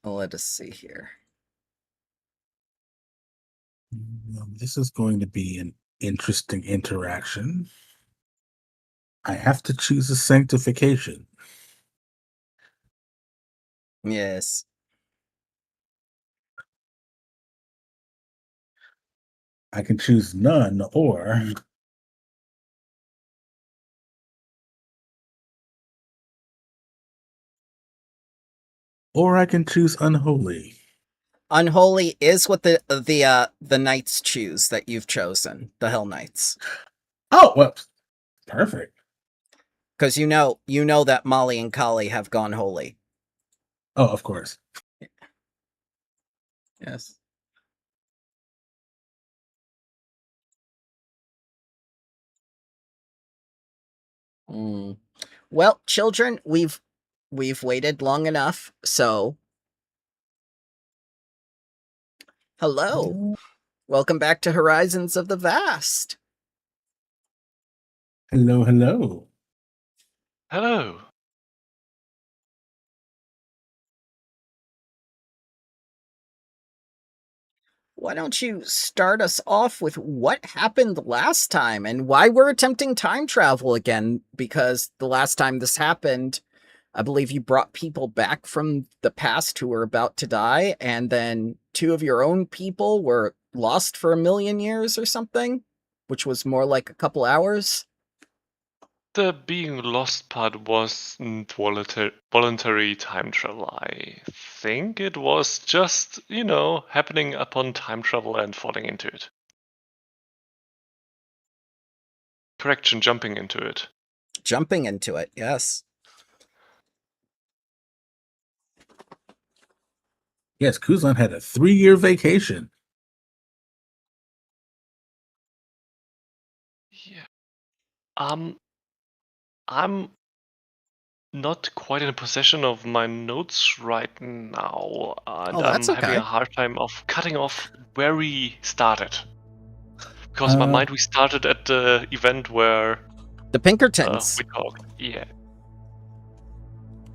let us see here. This is going to be an interesting interaction. I have to choose a sanctification. Yes. I can choose none or I can choose unholy. Unholy is what the knights choose that you've chosen, the Hell Knights. Oh, well, perfect. Because you know that Molly and Cali have gone holy. Oh, of course. Yes. Well, children, we've waited long enough, so hello. Welcome back to Horizons of the Vast. Hello, hello. Hello. Why don't you start us off with what happened last time and why we're attempting time travel again? Because the last time this happened, I believe you brought people back from the past who were about to die, and then 2 of your own people were lost for 1,000,000 years or something, which was more like a couple hours. The being lost part wasn't voluntary time travel. I think it was just, happening upon time travel and falling into it. Correction, jumping into it. Jumping into it, yes. Yes, Kuzan had a 3-year vacation. Yeah. I'm not quite in possession of my notes right now, and that's I'm having okay. a hard time of cutting off where we started. Because in my mind, we started at the event where the Pinkertons. we talked. Yeah.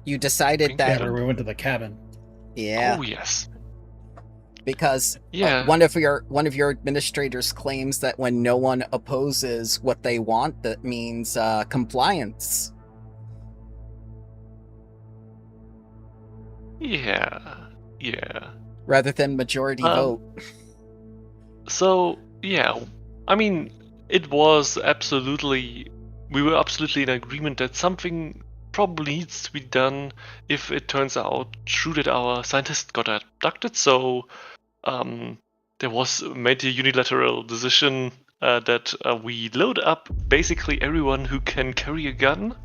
You decided Yeah, that. where we went to the cabin. Yeah. Oh yes. Because Yeah. one of your administrators claims that when no one opposes what they want, that means compliance. Yeah. Rather than majority vote. So, yeah, I mean, it was absolutely, we were absolutely in agreement that something probably needs to be done if it turns out true that our scientist got abducted. So, there was made a unilateral decision that we load up basically everyone who can carry a gun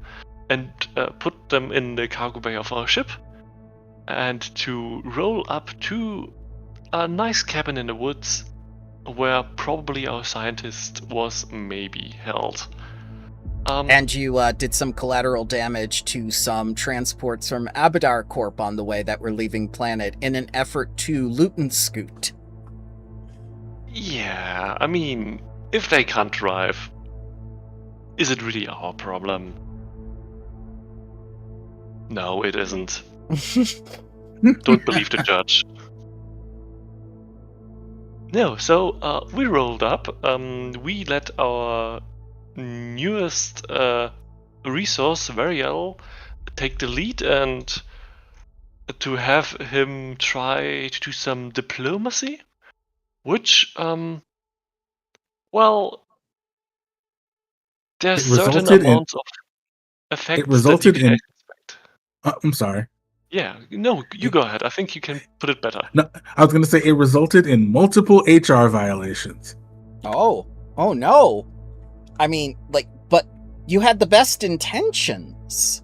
and put them in the cargo bay of our ship, and to roll up to a nice cabin in the woods where probably our scientist was maybe held. And you did some collateral damage to some transports from Abadar Corp on the way that were leaving planet in an effort to loot and scoot. Yeah, I mean, if they can't drive, is it really our problem? No, it isn't. Don't believe the judge. No, so we rolled up. We let our newest resource, Variel, take the lead and to have him try to do some diplomacy, which, well, there's certain amounts of effects that you can expect. I'm sorry. Yeah, no, you go ahead. I think you can put it better. No, I was going to say it resulted in multiple HR violations. Oh no. I mean, but you had the best intentions.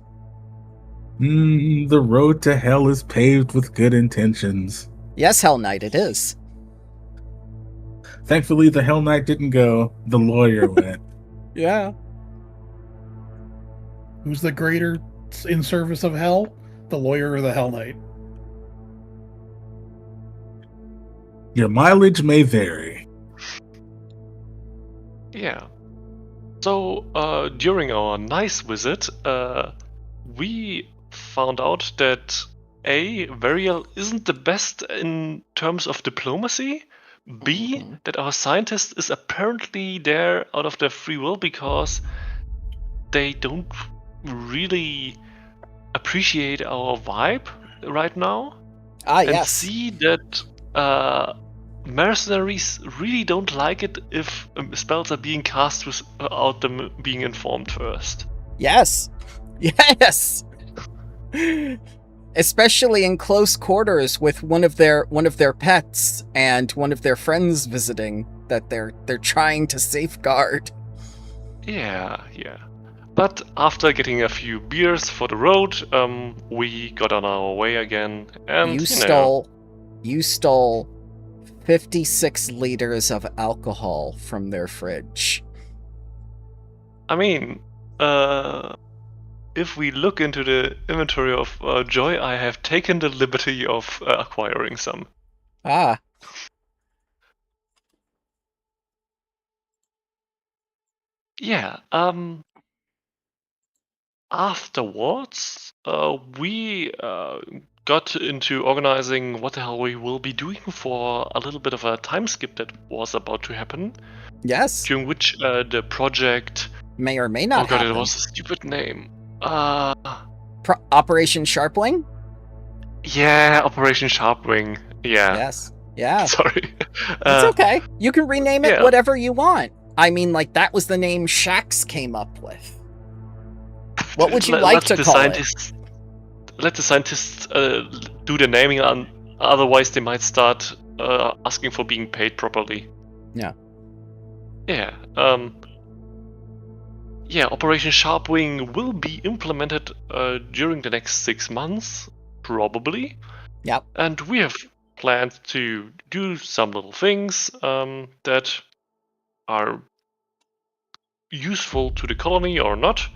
The road to hell is paved with good intentions. Yes, Hell Knight, it is. Thankfully, the Hell Knight didn't go. The lawyer went. Yeah. Who's the greater in service of hell? The lawyer or the Hell Knight? Your mileage may vary. Yeah. So, during our nice visit, we found out that A, Varial isn't the best in terms of diplomacy. B, that our scientist is apparently there out of their free will because they don't really appreciate our vibe right now. Ah, And yes. C, that mercenaries really don't like it if spells are being cast without them being informed first. Yes. Yes. Especially in close quarters with one of their pets and one of their friends visiting that they're trying to safeguard. Yeah. But after getting a few beers for the road, we got on our way again, and You stole 56 liters of alcohol from their fridge. I mean, if we look into the inventory of Joy, I have taken the liberty of acquiring some. Ah. Yeah, afterwards, we got into organizing what the hell we will be doing for a little bit of a time skip that was about to happen. Yes. During which the project... May or may not happen. happen. It was a stupid name. Operation Sharpwing? Yeah, Operation Sharpwing. Yeah. Yes. Yeah. Sorry. It's okay. You can rename it whatever you want. I mean, like, that was the name Shax came up with. What would you like to call it? Let the scientists do the naming, otherwise they might start asking for being paid properly. Yeah. Yeah. Operation Sharpwing will be implemented during the next 6 months, probably. Yep. And we have planned to do some little things that are useful to the colony or not.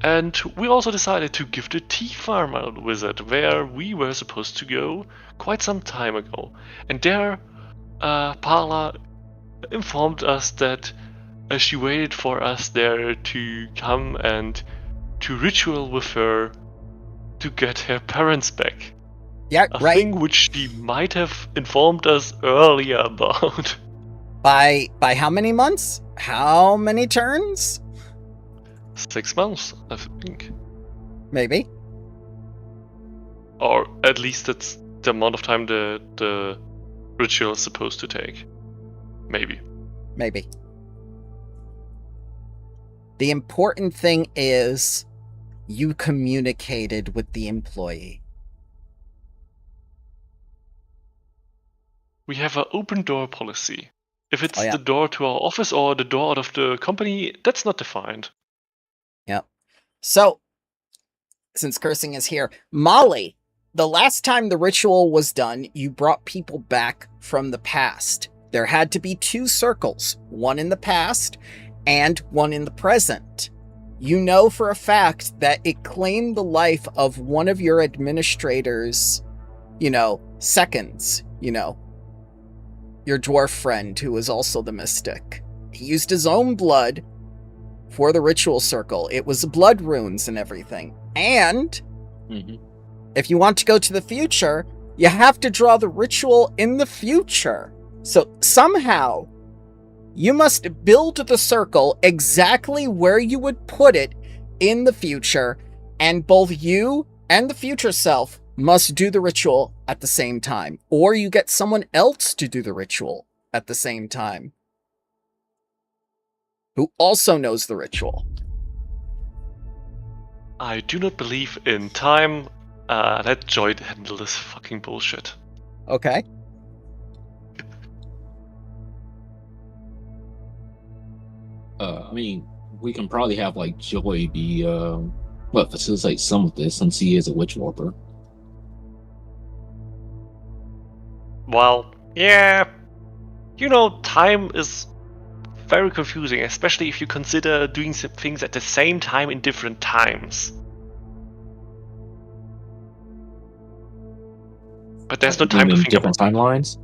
And we also decided to give the tea farm a visit, where we were supposed to go quite some time ago. And there, Parla informed us that she waited for us there to come and to ritual with her to get her parents back. Yeah, a right. thing which she might have informed us earlier about. By how many months? How many turns? 6 months, I think. Maybe. Or at least that's the amount of time the ritual is supposed to take. Maybe. The important thing is you communicated with the employee. We have an open door policy. If it's the door to our office or the door out of the company, that's not defined. Yep. So, since cursing is here, Molly, the last time the ritual was done, you brought people back from the past. There had to be 2 circles, one in the past and one in the present. You know for a fact that it claimed the life of one of your administrators, seconds, your dwarf friend who was also the mystic. He used his own blood for the ritual circle. It was blood runes and everything. And if you want to go to the future, you have to draw the ritual in the future. So somehow, you must build the circle exactly where you would put it in the future, and both you and the future self must do the ritual at the same time. Or you get someone else to do the ritual at the same time, who also knows the ritual. I do not believe in time. Let Joy handle this fucking bullshit. Okay. We can probably have Joy be facilitate some of this since he is a witch warper. Well, yeah. Time is very confusing, especially if you consider doing some things at the same time in different times. But there's no time to think different about timelines.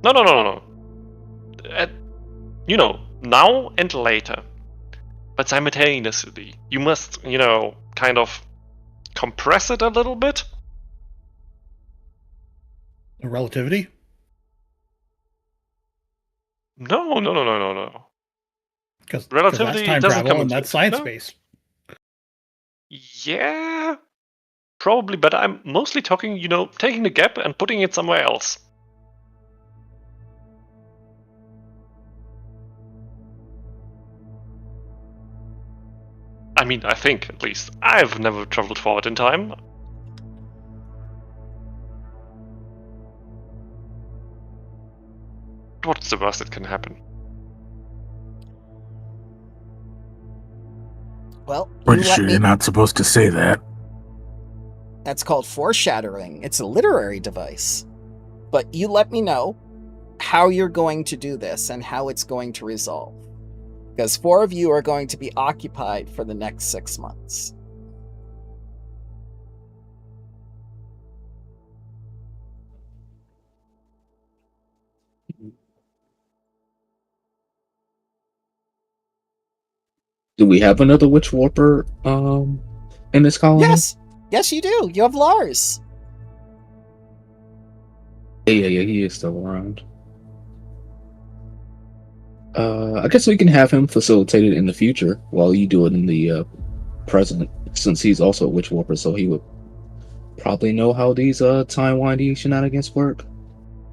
No. Now and later. But simultaneously, you must, kind of compress it a little bit. The relativity? No. Because Relativity that's time doesn't come travel, and into that's it. science No. based. Yeah, probably, but I'm mostly talking, taking the gap and putting it somewhere else. I mean, I think, at least. I've never traveled forward in time. What's the worst that can happen? Well, Pretty you let sure me. you're not supposed to say that. That's called foreshadowing. It's a literary device. But you let me know how you're going to do this and how it's going to resolve. Because 4 of you are going to be occupied for the next 6 months. Do we have another witch warper in this colony? Yes, you do. You have Lars. Yeah, he is still around. I guess we can have him facilitate it in the future while you do it in the present, since he's also a witch warper, so he would probably know how these time-winding shenanigans work.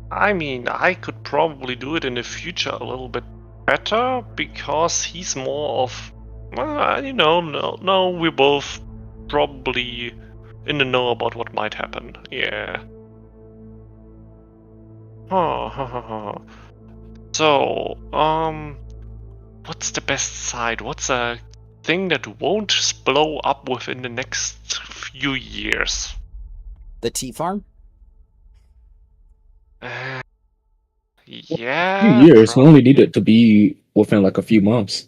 I mean, I could probably do it in the future a little bit better, because he's more of, no, we're both probably in the know about what might happen. Yeah. So, what's the best side? What's a thing that won't blow up within the next few years? The tea farm? Yeah. A few years. We only need it to be within like a few months.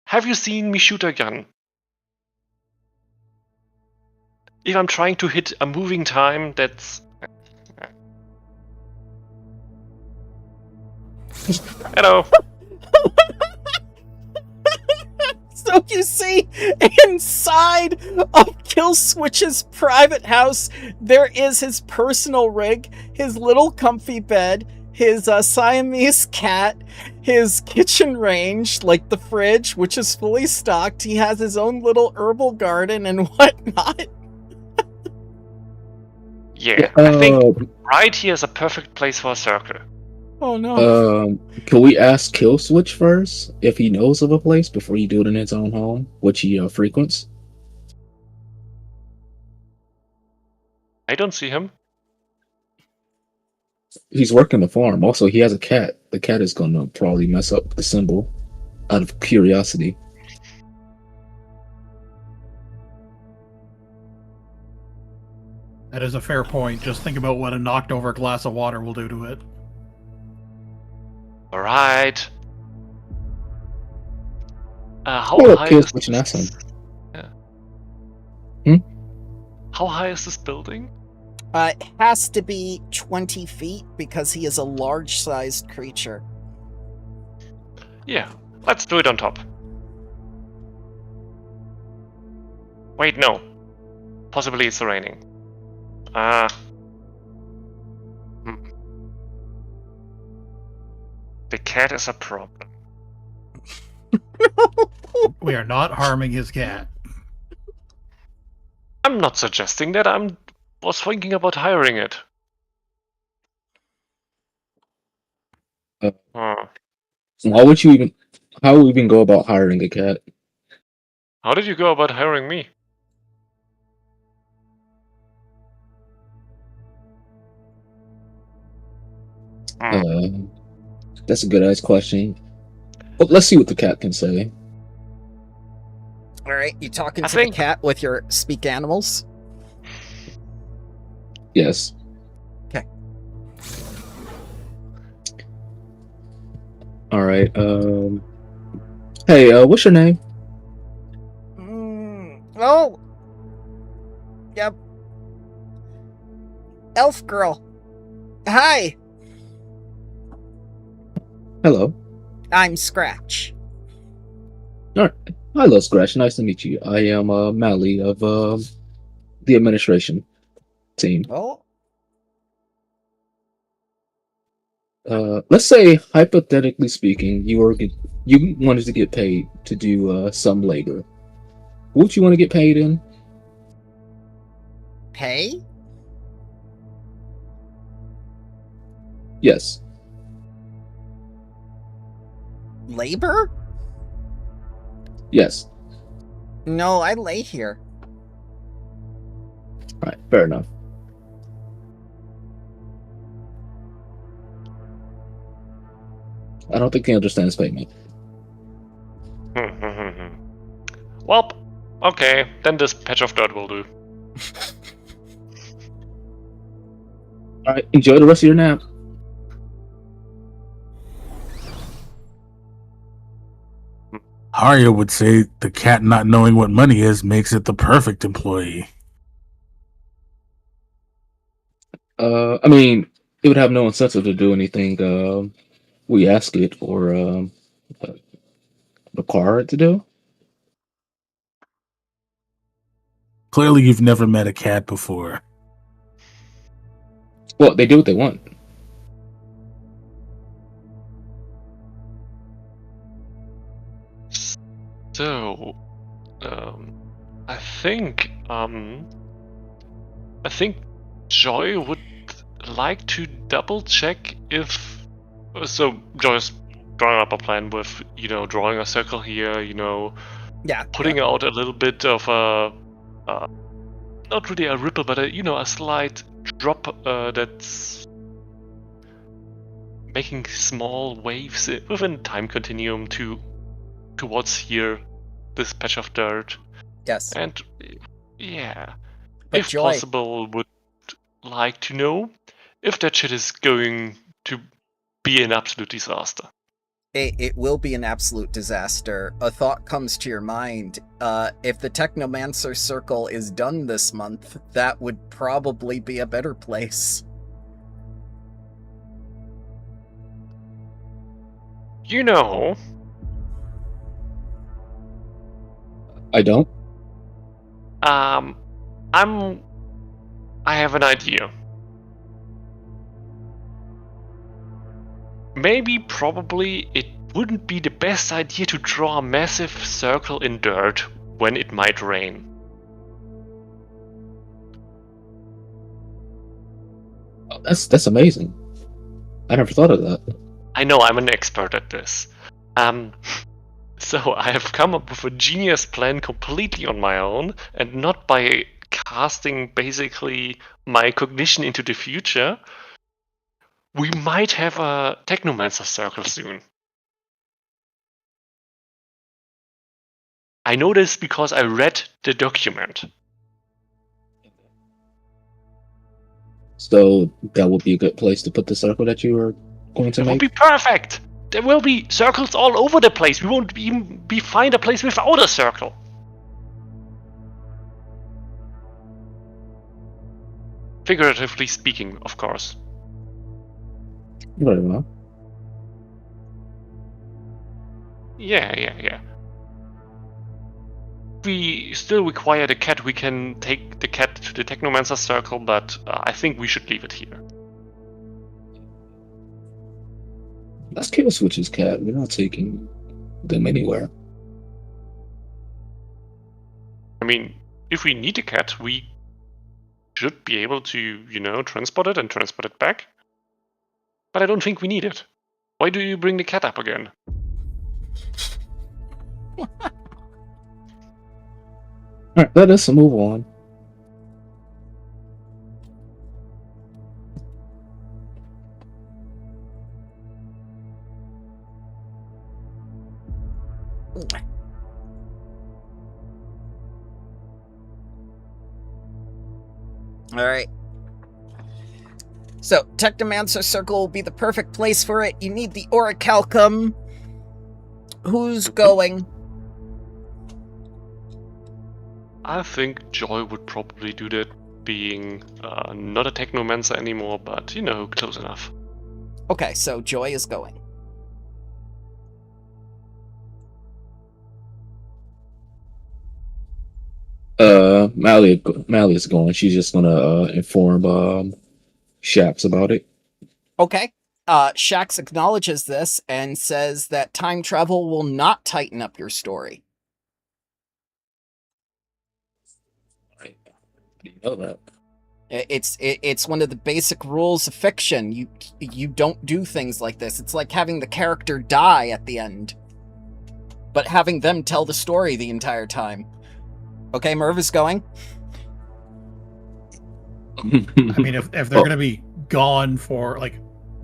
Have you seen me shoot a gun? If I'm trying to hit a moving time, that's... Hello. So you see, inside of Killswitch's private house, there is his personal rig, his little comfy bed, his Siamese cat, his kitchen range, like the fridge, which is fully stocked. He has his own little herbal garden and whatnot. Yeah, I think right here is a perfect place for a circle. Oh no. Can we ask Killswitch first if he knows of a place before you do it in his own home, which he frequents? I don't see him. He's working the farm. Also, he has a cat. The cat is gonna probably mess up the symbol out of curiosity. That is a fair point. Just think about what a knocked over glass of water will do to it. All right. How Or high is Killswitch and ask him. Yeah. How high is this building? It has to be 20 feet because he is a large-sized creature. Yeah, let's do it on top. Wait, no. Possibly it's raining. The cat is a problem. We are not harming his cat. I'm not suggesting that. I was thinking about hiring it. Why would you even? How would we even go about hiring a cat? How did you go about hiring me? That's a good ass question. But let's see what the cat can say. All right, you talking to the cat with your speak animals? Yes. Okay. All right. Hey, what's your name? Oh. Yep. Elf girl. Hi. Hello. I'm Scratch. All right. Hello, Scratch. Nice to meet you. I am Mally of the administration team. Oh, Let's say, hypothetically speaking, you wanted to get paid to do some labor. What would you want to get paid in? pay? Yes. Labor? Yes. No, I lay here. All right. Fair enough. I don't think he understands payment. Well, okay, then this patch of dirt will do. All right. Enjoy the rest of your nap. Haria would say the cat not knowing what money is makes it the perfect employee. I mean, it would have no incentive to do anything we ask it or require it to do. Clearly, you've never met a cat before. Well, they do what they want. So, I think Joy would like to double check if. So Joy's drawing up a plan with, drawing a circle here, Yeah. putting out a little bit of a, not really a ripple, but a slight drop that's making small waves within time continuum towards here, this patch of dirt. Yes. And yeah, But if Joy, possible, would like to know if that shit is going to be an absolute disaster. it will be an absolute disaster. A thought comes to your mind. If the Technomancer circle is done this month, that would probably be a better place. I don't. I have an idea. Maybe, probably, it wouldn't be the best idea to draw a massive circle in dirt when it might rain. Oh, that's amazing. I never thought of that. I know, I'm an expert at this. So I have come up with a genius plan completely on my own, and not by casting basically my cognition into the future. We might have a Technomancer circle soon. I know this because I read the document. So that would be a good place to put the circle that you are going to It would make. be perfect! There will be circles all over the place. We won't even find a place without a circle. Figuratively speaking, of course. Very well. Yeah. We still require the cat. We can take the cat to the Technomancer circle, but I think we should leave it here. That's Kill Switch's cat. We're not taking them anywhere. I mean, if we need a cat, we should be able to, transport it and transport it back. But I don't think we need it. Why do you bring the cat up again? Alright, let us move on. Alright. So, Technomancer circle will be the perfect place for it. You need the orichalcum. Who's going? I think Joy would probably do that, being not a Technomancer anymore, but, close enough. Okay, so Joy is going. Mally is going. She's just gonna inform Shax about it. Okay. Shax acknowledges this and says that time travel will not tighten up your story. You know that. It's one of the basic rules of fiction. You don't do things like this. It's like having the character die at the end, but having them tell the story the entire time. Okay, Merv is going. I mean, if they're going to be gone for, like,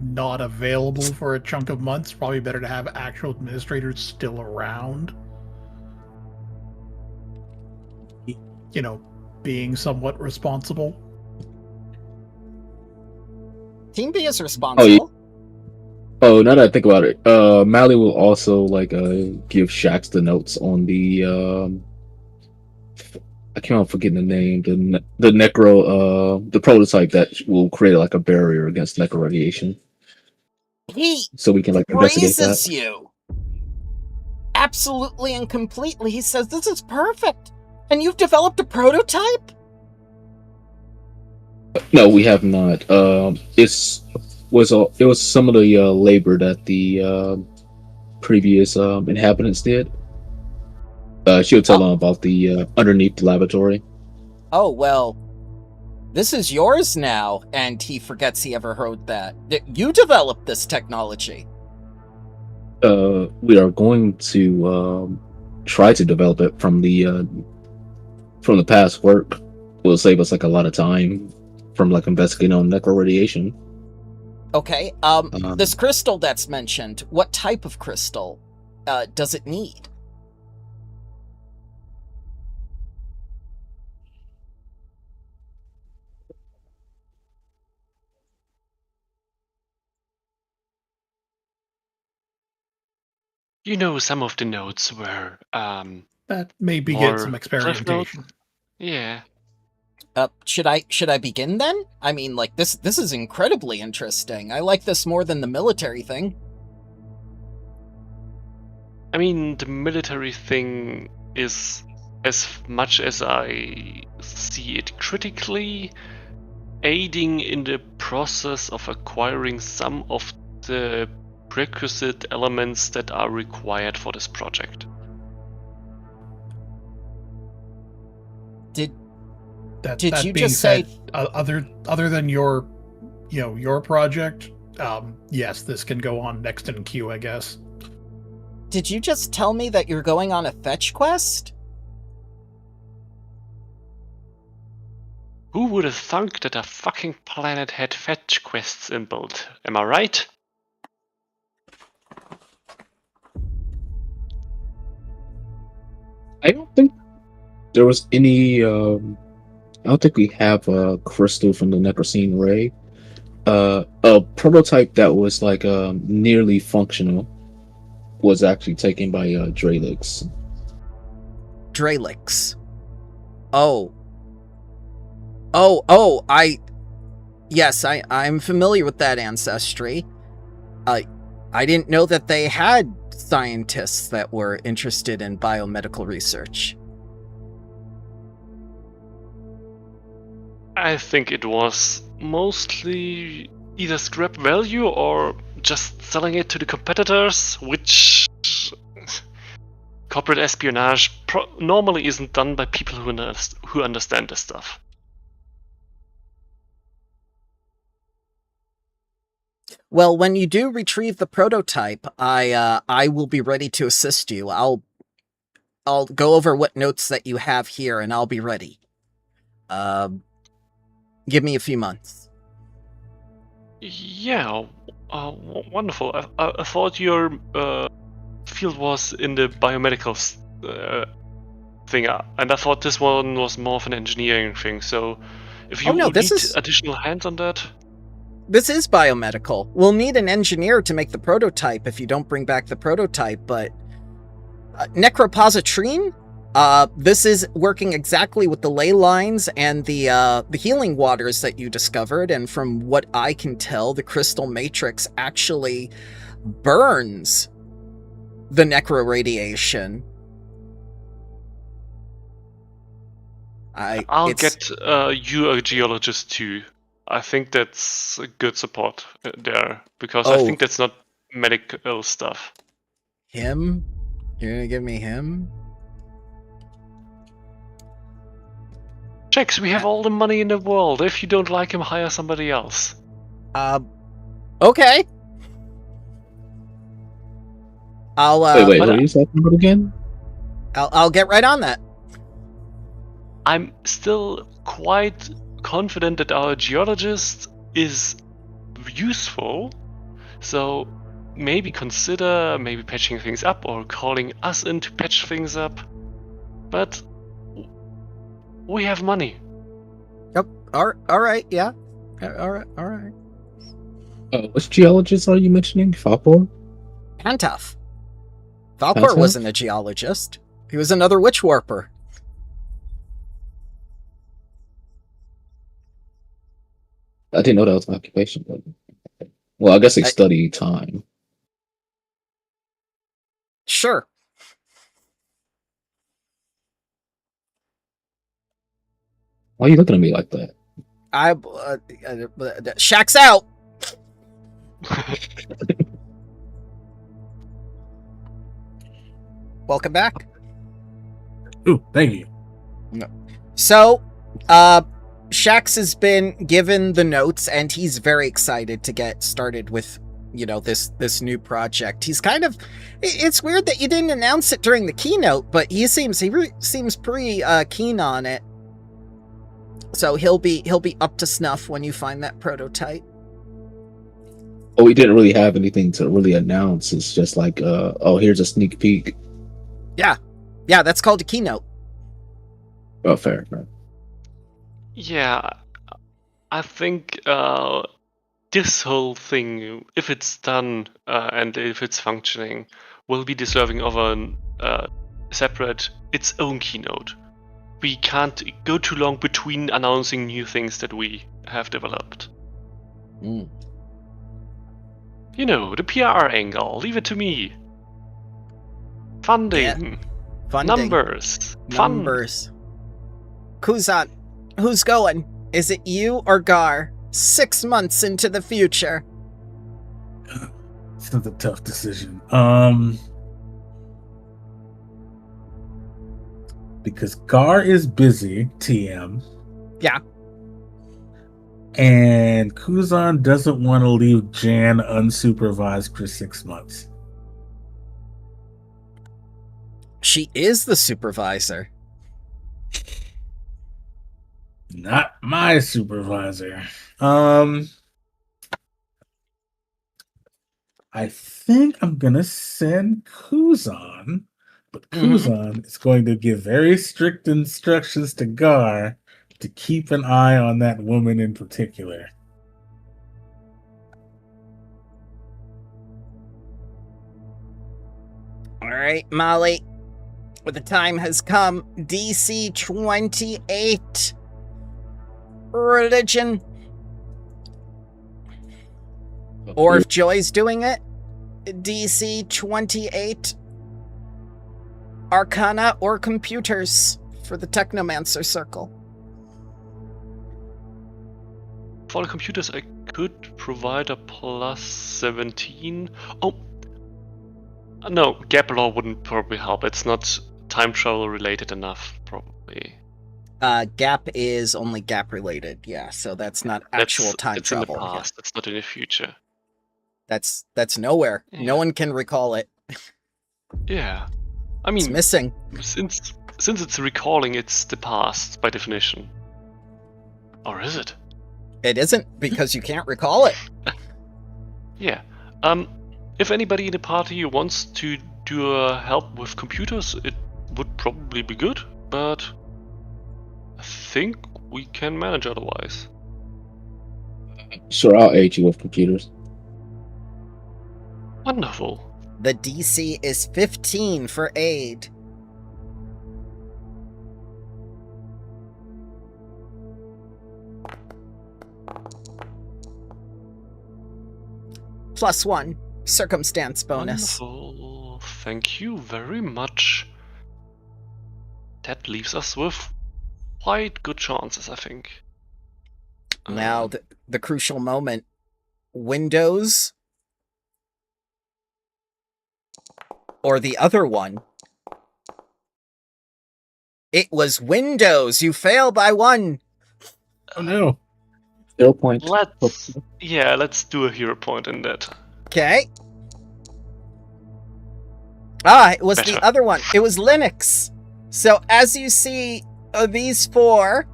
not available for a chunk of months, probably better to have actual administrators still around. You know, being somewhat responsible. Team B is responsible. Oh, now that I think about it, Mally will also give Shax the notes on the I can't forget the name, the necro the prototype that will create like a barrier against necro radiation. He So we can investigate praises that. you. Absolutely and completely. He says this is perfect. And you've developed a prototype? No, we have not. It was some of the labor that the previous inhabitants did. She'll tell them about the underneath the laboratory. Oh, well, this is yours now, and he forgets he ever heard that. You developed this technology. We are going to try to develop it from the past work. Will save us a lot of time from investigating on necro radiation. Okay, this crystal that's mentioned, what type of crystal does it need? You know, some of the notes were That may begin more some cliff notes. experimentation. Yeah. Should I begin then? I mean, this is incredibly interesting. I like this more than the military thing. I mean, the military thing is, as much as I see it critically, aiding in the process of acquiring some of the prerequisite elements that are required for this project. Did That you being just say said, other than your project, yes, this can go on next in queue, I guess. Did you just tell me that you're going on a fetch quest? Who would have thunk that a fucking planet had fetch quests inbuilt? Am I right? I don't think there was any. I don't think we have a crystal from the Necrocene Ray. A prototype that was nearly functional was actually taken by Dralix. Dralix. Yes, I'm familiar with that ancestry. I didn't know that they had scientists that were interested in biomedical research. I think it was mostly either scrap value or just selling it to the competitors, which corporate espionage normally isn't done by people who understand this stuff. Well, when you do retrieve the prototype, I will be ready to assist you. I'll go over what notes that you have here, and I'll be ready. Give me a few months. Yeah, wonderful. I thought your field was in the biomedical thing, and I thought this one was more of an engineering thing. So, if you need additional hands on that. This is biomedical. We'll need an engineer to make the prototype if you don't bring back the prototype, but Necropositrine? This is working exactly with the ley lines and the healing waters that you discovered, and from what I can tell, the crystal matrix actually burns the necro radiation. I'll it's- get you a geologist too. I think that's a good support there, because I Oh. think that's not medical stuff. him. You're gonna give me him? Jax, we have all the money in the world. If you don't like him, hire somebody else. Okay. I'll wait, but what are you talking about again? I'll get right on that. I'm still quite confident that our geologist is useful, so maybe consider patching things up or calling us in to patch things up. But we have money. Yep. All right. Yeah. All right. Which geologist are you mentioning? Falcor? Pantaf. Falcor Pantaf? wasn't a geologist. He was another witch warper. I didn't know that was an occupation. But... Well, I guess they I- study time. Sure. Why are you looking at me like that? Shack's out. Welcome back. Ooh, thank you. So, Shax has been given the notes, and he's very excited to get started with, this new project. He's kind of, it's weird that you didn't announce it during the keynote, but he seems pretty keen on it. So he'll be up to snuff when you find that prototype. Oh, we didn't really have anything to really announce. It's just like, here's a sneak peek. Yeah, that's called a keynote. Oh, fair. Yeah, I think this whole thing, if it's done and if it's functioning, will be deserving of a separate, its own keynote. We can't go too long between announcing new things that we have developed. Mm. The PR angle, leave it to me. Funding. Funding. Numbers. Numbers. Kuzan, who's going? Is it you or Garr? 6 months into the future. It's not a tough decision. Because Garr is busy, TM. Yeah. And Kuzan doesn't want to leave Jan unsupervised for 6 months. She is the supervisor. Not my supervisor. I think I'm gonna send Kuzan, but Kuzan is going to give very strict instructions to Garr to keep an eye on that woman in particular. All right, Molly. The time has come. DC 28. Religion. Or if Joy's doing it, DC 28. Arcana or computers for the Technomancer circle. For the computers, I could provide a plus 17. Oh, no, gap law wouldn't probably help. It's not time travel related enough, probably. Gap is only gap related, yeah. So that's not actual time it's travel. in the past. It's not in the future. That's nowhere. Yeah. No one can recall it. Yeah, I It's mean, missing. since it's recalling, it's the past by definition. Or is it? It isn't because you can't recall it. Yeah. If anybody in the party wants to do help with computers, it would probably be good, but I think we can manage otherwise. Sure, I'll aid you with computers. Wonderful. The DC is 15 for aid. +1 circumstance bonus. Wonderful. Thank you very much. That leaves us with quite good chances, I think. Now, the crucial moment. Windows or the other one? It was Windows. You fail by 1. Oh no. 0 point. Let's do a hero point in that. Okay. It was Better. the other one. It was Linux. So as you see these 4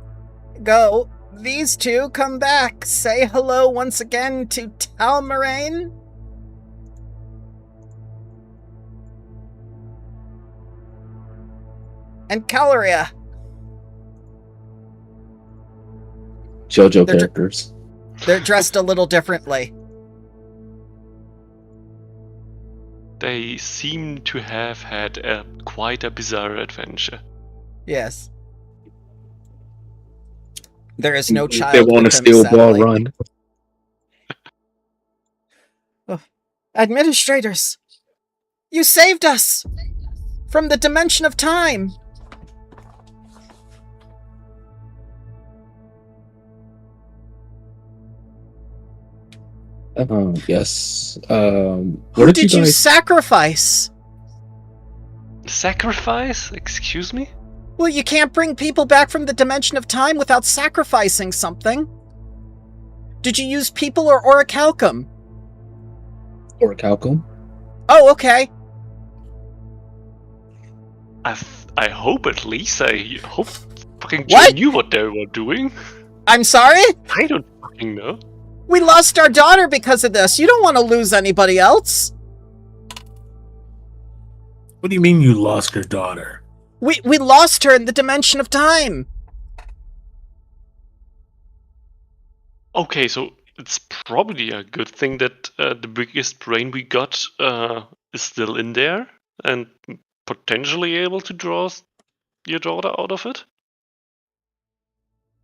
go, these 2 come back. Say hello once again to Talmarain. And Caloria. JoJo They're characters. They're dressed a little differently. They seem to have had quite a bizarre adventure. Yes. There is no child. They want to with them, steal ball sadly. run. Administrators, you saved us from the dimension of time. Yes. Who Where did you sacrifice? Sacrifice? Excuse me? Well, you can't bring people back from the dimension of time without sacrificing something. Did you use people or orichalcum? Orichalcum? Oh, okay. I hope at least. I hope fucking What? Joe knew what they were doing. I'm sorry? I don't fucking know. We lost our daughter because of this. You don't want to lose anybody else. What do you mean you lost your daughter? We lost her in the dimension of time. Okay, so it's probably a good thing that the biggest brain we got is still in there and potentially able to draw your daughter out of it.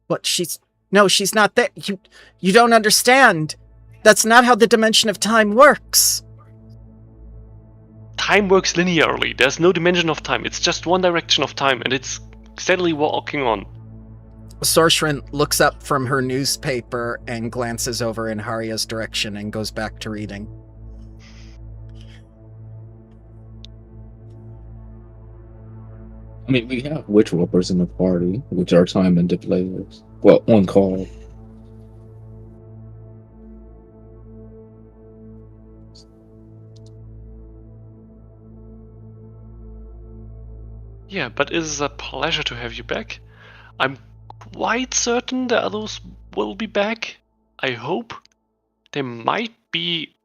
But she's not there. You don't understand. That's not how the dimension of time works. Time works linearly. There's no dimension of time. It's just one direction of time, and it's steadily walking on. Sorcerin looks up from her newspaper and glances over in Haria's direction and goes back to reading. I mean, we have witch whoopers in the party, which are time into players. Well, on call. Yeah, but it is a pleasure to have you back. I'm quite certain the others will be back. I hope. They might be...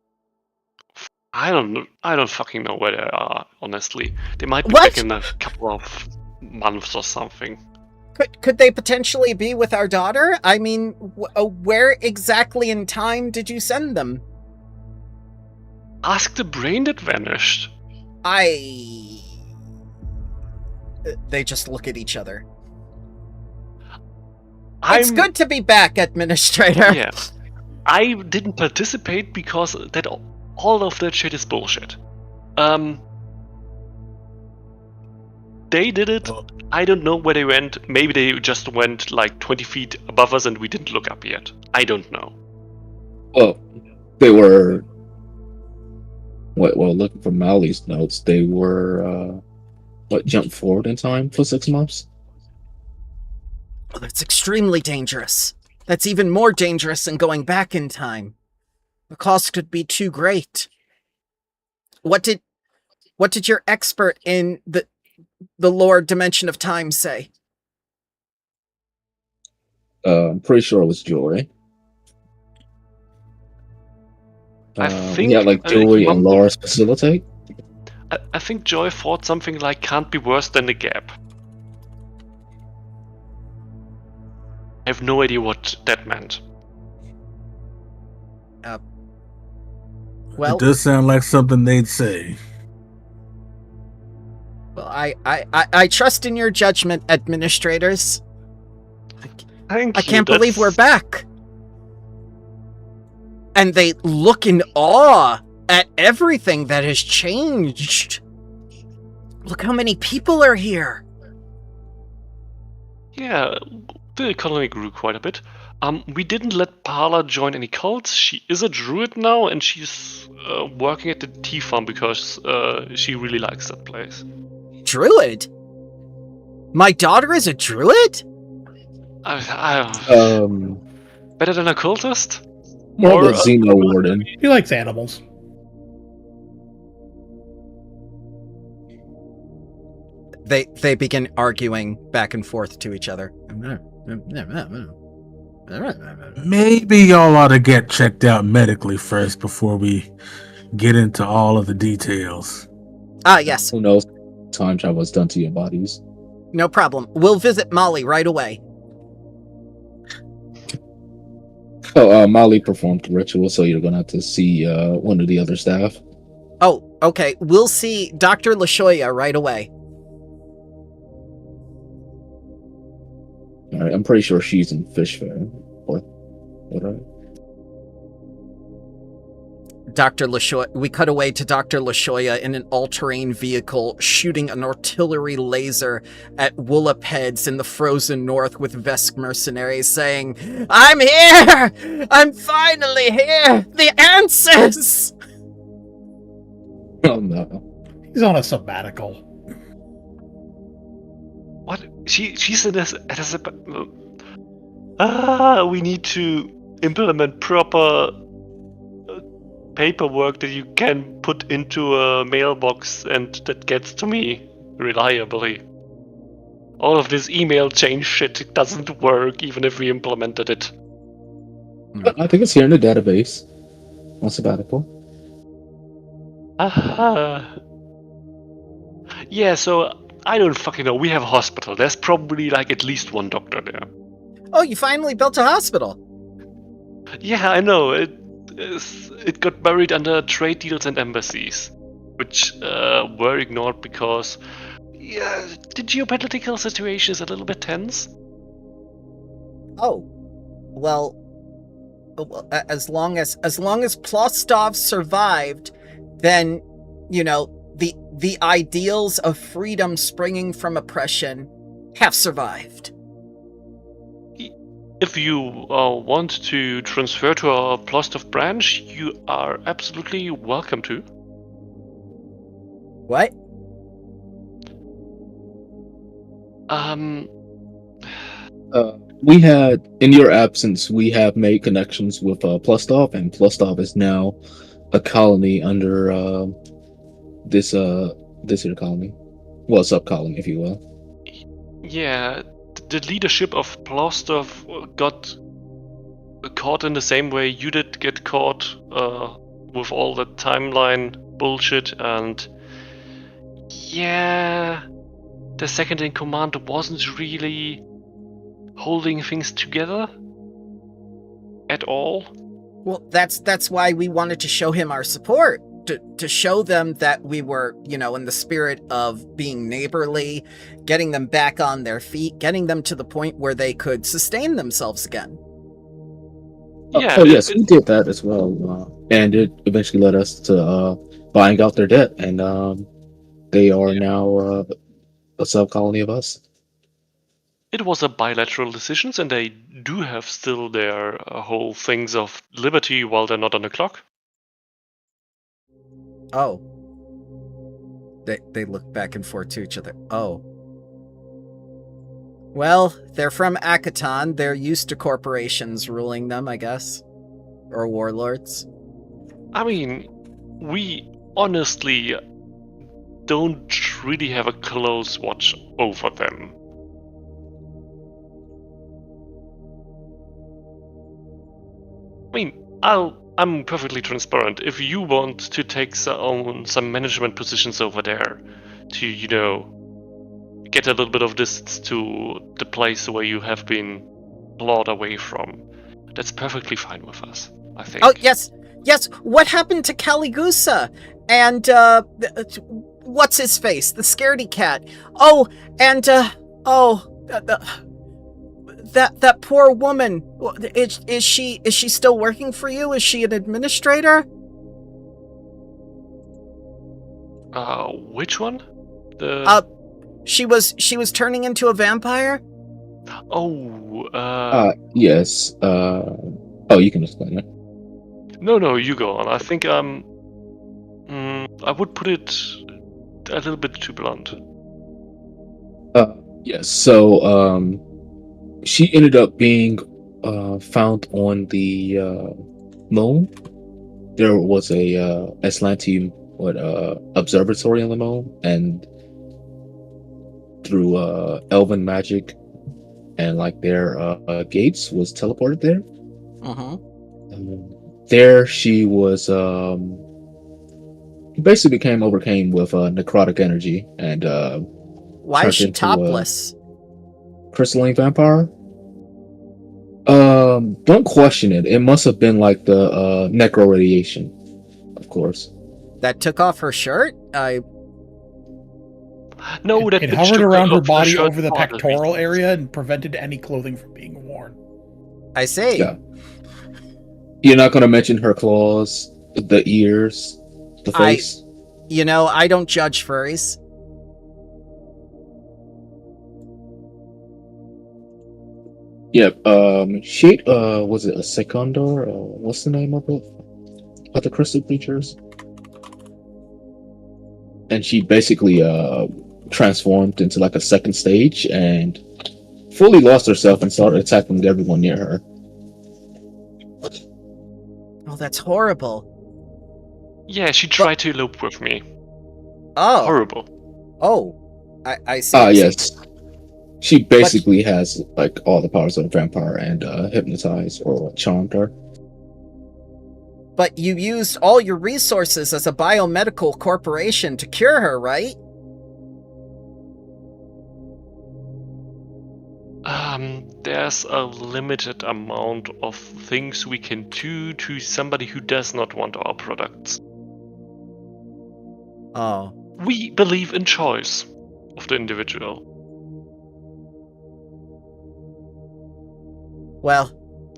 I don't fucking know where they are, honestly. They might be What? back in a couple of months or something. Could they potentially be with our daughter? I mean, where exactly in time did you send them? Ask the brain that vanished. They just look at each other. I'm... It's good to be back, Administrator. Yeah. I didn't participate because that all of that shit is bullshit. They did it. I don't know where they went. Maybe they just went like 20 feet above us and we didn't look up yet. I don't know. Well, they were... Well, looking for Mali's notes, they were, jumped forward in time for 6 months? Oh, that's extremely dangerous. That's even more dangerous than going back in time. The cost could be too great. What did your expert in the lore dimension of time say? I'm pretty sure it was Joy. I think... Yeah, like Joy and Lars facilitate? I think Joy thought something like can't be worse than the gap. I have no idea what that meant. Well, it does sound like something they'd say. well, I trust in your judgment, administrators. Thank I you. can't believe we're back. And they look in awe at everything that has changed. Look how many people are here. Yeah, the economy grew quite a bit. We didn't let Parla join any cults. She is a druid now, and she's working at the tea farm because she really likes that place. Druid? My daughter is a druid? Better than a cultist? More Or of a Xeno warden. He likes animals. They begin arguing back and forth to each other. Maybe y'all ought to get checked out medically first before we get into all of the details. Ah, yes. Who knows? Time travel has done to your bodies. No problem. We'll visit Molly right away. Oh, Molly performed the ritual, so you're gonna have to see one of the other staff. Oh, okay. We'll see Dr. Lashoya right away. All right, I'm pretty sure she's in Fishfair. What? Dr. Lashoya. We cut away to Dr. Lashoya in an all-terrain vehicle shooting an artillery laser at Woolapeds in the frozen north with Vesk mercenaries saying, "I'm here! I'm finally here! The answers!" Oh no. He's on a sabbatical. what? She's in this. We need to implement proper paperwork that you can put into a mailbox and that gets to me reliably. All of this email chain shit doesn't work even if we implemented it. I think it's here in the database. On sabbatical. Yeah, so I don't fucking know. We have a hospital. There's probably like at least one doctor there. Oh, you finally built a hospital. Yeah, I know. It got buried under trade deals and embassies, which were ignored because the geopolitical situation is a little bit tense. Oh, well, as long as Plostov survived, then the ideals of freedom springing from oppression have survived. If you want to transfer to our Plostov branch, you are absolutely welcome to. What? We had, in your absence, we have made connections with Plustov, and Plustov is now a colony under this here colony. Well, sub-colony, if you will. Yeah, the leadership of Plostov got caught in the same way you did get caught with all the timeline bullshit, and yeah, the second in command wasn't really holding things together at all. Well, that's why we wanted to show him our support. To show them that we were, in the spirit of being neighborly, getting them back on their feet, getting them to the point where they could sustain themselves again. Yeah, yes, we did that as well. And it eventually led us to buying out their debt, and they are now a sub-colony of us. It was a bilateral decision, and they do have still their whole things of liberty while they're not on the clock. Oh. They look back and forth to each other. Oh. Well, they're from Akaton. They're used to corporations ruling them, I guess. Or warlords. I mean, we honestly don't really have a close watch over them. I mean, I'm perfectly transparent. If you want to take some management positions over there to, get a little bit of distance to the place where you have been clawed away from, that's perfectly fine with us, I think. Oh, yes. What happened to Caligusa? And, what's his face? The scaredy cat. Oh, and, that poor woman. Is she still working for you? Is she an administrator? Which one? She was turning into a vampire? Oh, Yes. Oh, you can explain it. no, you go on. I think I would put it a little bit too blunt. Yes. So, she ended up being found on the moon. There was a Atlantean observatory on the moon, and through elven magic and like their gates was teleported there. There she was basically overcame with necrotic energy and Why is turned she into topless? a crystalline vampire. Don't question it. It must have been like the necro radiation, of course. That took off her shirt? No, that It bitch hovered took around her off the body shirt over the for other pectoral reasons. area and prevented any clothing from being worn. I see. Yeah. You're not going to mention her claws, the ears, the face? You know, I don't judge furries. Yeah, she was it a secondor? What's the name of it? Of the crystal creatures? And she basically transformed into like a second stage and fully lost herself and started attacking everyone near her. Oh, that's horrible. Yeah, she tried to elope with me. Oh. Horrible. Oh. I see. I see. Yes. She basically has like all the powers of a vampire and hypnotized or charmed her. But you used all your resources as a biomedical corporation to cure her, right? There's a limited amount of things we can do to somebody who does not want our products. Oh. We believe in choice of the individual. Well.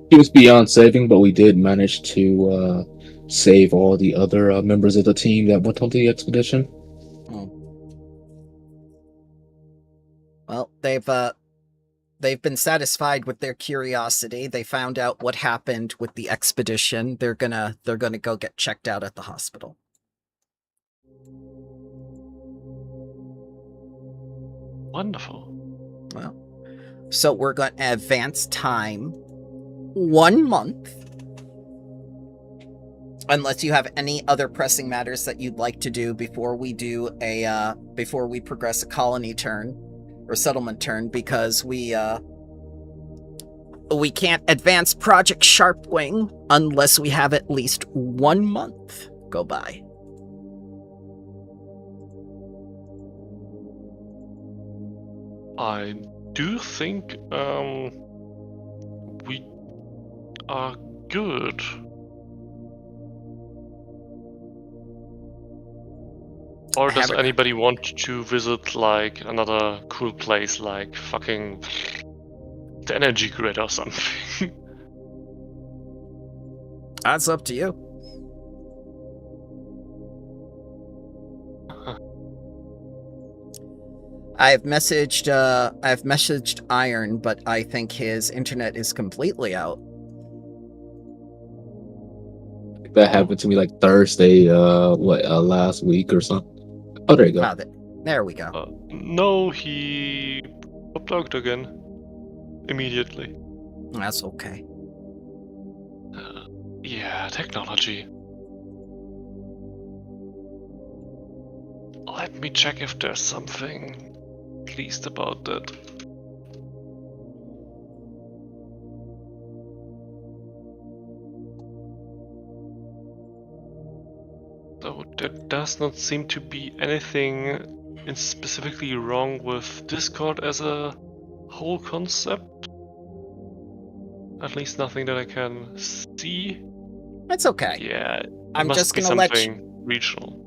He was beyond saving, but we did manage to save all the other members of the team that went on the expedition. Oh. Well, they've been satisfied with their curiosity. They found out what happened with the expedition. They're gonna go get checked out at the hospital. Wonderful. Well, so we're going to advance time 1 month. Unless you have any other pressing matters that you'd like to do before we progress a colony turn or settlement turn, because we can't advance Project Sharpwing unless we have at least 1 month go by. I do think we are good. Or does anybody want to visit like another cool place like fucking the energy grid or something? That's up to you. I've messaged Iron, but I think his internet is completely out. That happened to me like Thursday, last week or something. Oh, there you go. There we go. No, he uploaded again immediately. That's okay. Yeah, technology. Let me check if there's something at least about that. So there does not seem to be anything specifically wrong with Discord as a whole concept. At least nothing that I can see. That's okay. Yeah, I'm just gonna let you. Regional.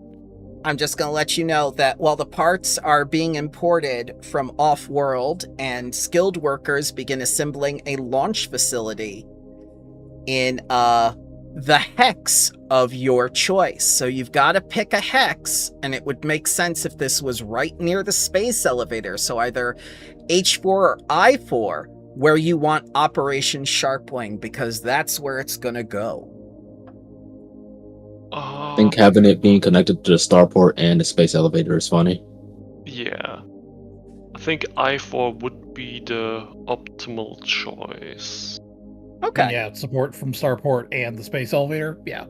I'm just gonna let you know that while the parts are being imported from off-world and skilled workers begin assembling a launch facility in the hex of your choice. So you've got to pick a hex, and it would make sense if this was right near the space elevator. So either H4 or I4, where you want Operation Sharpwing, because that's where it's gonna go. I think having it being connected to the starport and the space elevator is funny. Yeah. I think I4 would be the optimal choice. Okay. Yeah, support from Starport and the space elevator. Yeah.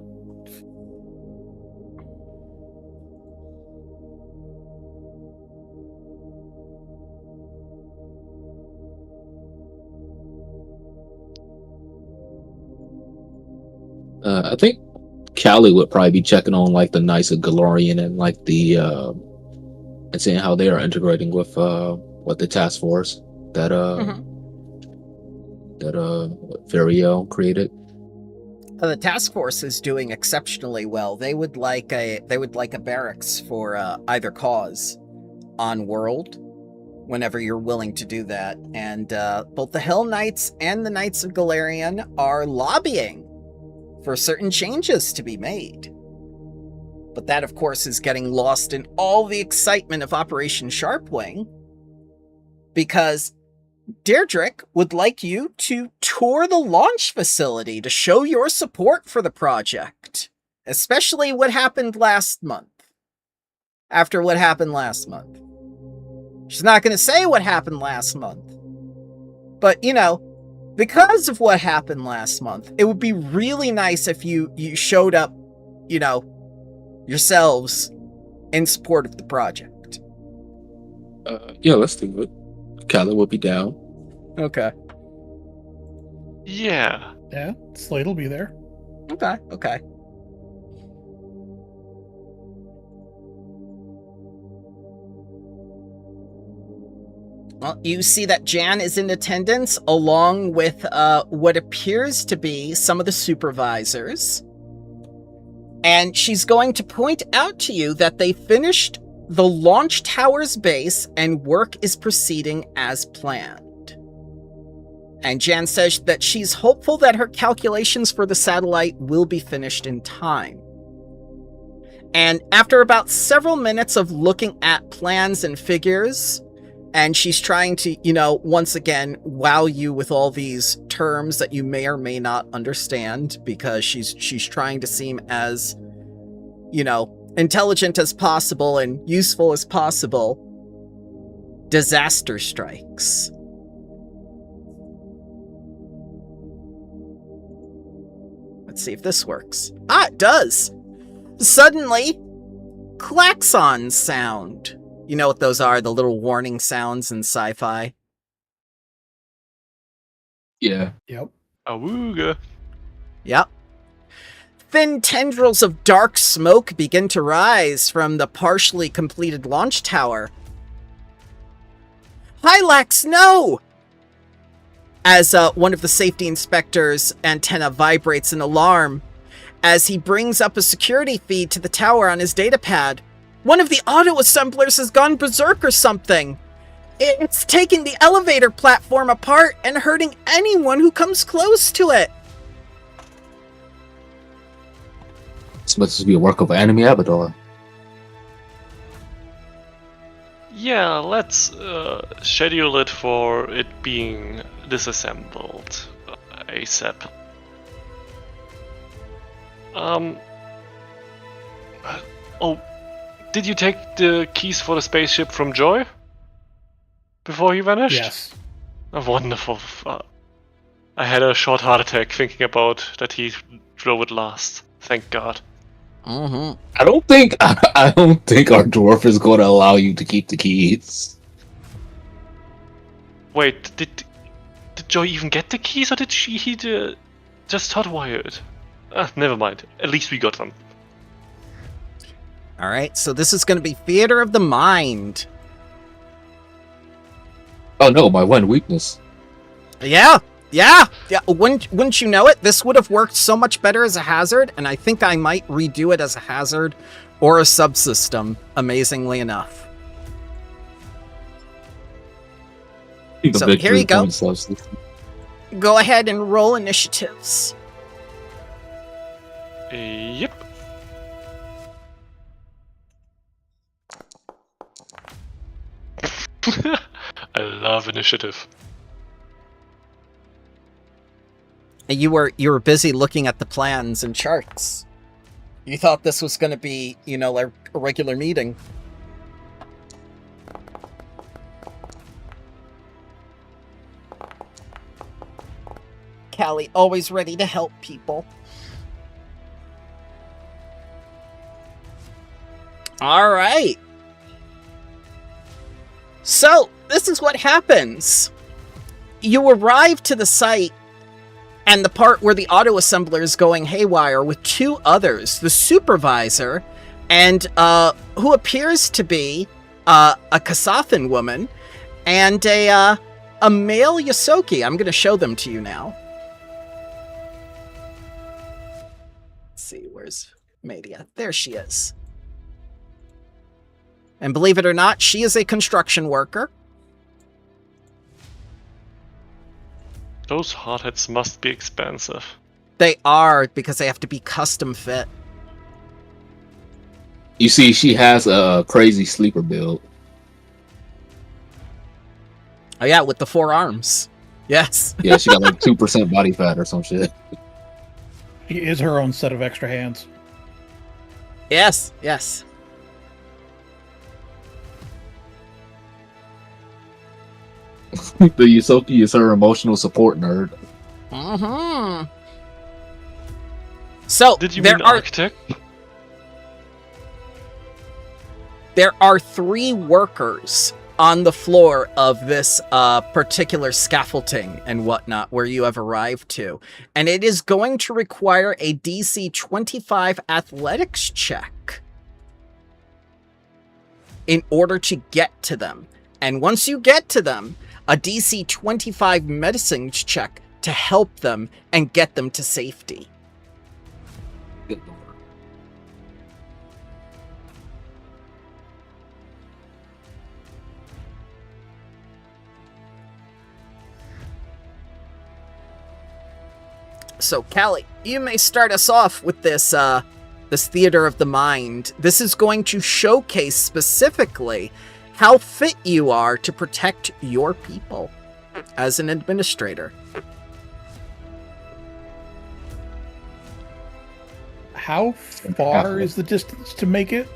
I think Cali would probably be checking on like the Knights of Galorian and like the and seeing how they are integrating with what the task force that Vario created. The task force is doing exceptionally well. They would like a barracks for either cause on world, whenever you're willing to do that. And both the Hell Knights and the Knights of Galarian are lobbying for certain changes to be made. But that, of course, is getting lost in all the excitement of Operation Sharpwing, because Deirdrick would like you to tour the launch facility to show your support for the project, especially what happened last month. After what happened last month. She's not going to say what happened last month. But, you know, because of what happened last month, it would be really nice if you showed up, you know, yourselves in support of the project. Yeah, let's do it. Cali will be down. Okay. Yeah. Yeah, Slate will be there. Okay. Well, you see that Jan is in attendance, along with what appears to be some of the supervisors. And she's going to point out to you that they finished the launch tower's base and work is proceeding as planned. And Jan says that she's hopeful that her calculations for the satellite will be finished in time. And after about several minutes of looking at plans and figures, and she's trying to, you know, once again, wow you with all these terms that you may or may not understand, because she's trying to seem as, you know, intelligent as possible and useful as possible. Disaster strikes. Let's see if this works. Ah, it does! Suddenly, klaxons sound. You know what those are, the little warning sounds in sci-fi? Yeah. Yep. Awooga. Yep. Thin tendrils of dark smoke begin to rise from the partially completed launch tower. Hylax, no! As one of the safety inspector's antenna vibrates in alarm, as he brings up a security feed to the tower on his datapad. One of the auto-assemblers has gone berserk or something. It's taking the elevator platform apart and hurting anyone who comes close to it. This must be a work of enemy Abadar. Yeah, let's schedule it for it being disassembled ASAP. Oh, did you take the keys for the spaceship from Joy before he vanished? Yes. Oh, wonderful. I had a short heart attack thinking about that he drove it last. Thank God. Mm-hmm. I don't think our dwarf is going to allow you to keep the keys. Wait, did Joy even get the keys, or did he just hotwired? Never mind. At least we got them. All right, so this is going to be Theater of the Mind. Oh no, my one weakness. Yeah. Wouldn't you know it? This would have worked so much better as a hazard, and I think I might redo it as a hazard or a subsystem, amazingly enough. So here you go. Go ahead and roll initiatives. Yep. I love initiative. You were busy looking at the plans and charts. You thought this was going to be, a regular meeting. Cali, always ready to help people. All right. So, this is what happens. You arrive to the site and the part where the auto-assembler is going haywire with two others, the supervisor and who appears to be a Kasathan woman and a male Yosoki. I'm going to show them to you now. Let's see, where's Media? There she is. And believe it or not, she is a construction worker. Those hotheads must be expensive. They are, because they have to be custom fit. You see, she has a crazy sleeper build. Oh yeah, with the 4 arms. Yes. Yeah, she got like 2% body fat or some shit. She is her own set of extra hands. Yes, yes. The Yosoki is her emotional support nerd. Mm-hmm. So, Did you mean architect? There are 3 workers on the floor of this particular scaffolding and whatnot where you have arrived to. And it is going to require a DC 25 athletics check in order to get to them. And once you get to them, a DC 25 medicine check to help them and get them to safety. Good lord. So, Cali, you may start us off with this this theater of the mind. This is going to showcase specifically how fit you are to protect your people as an administrator. How far is the distance to make it?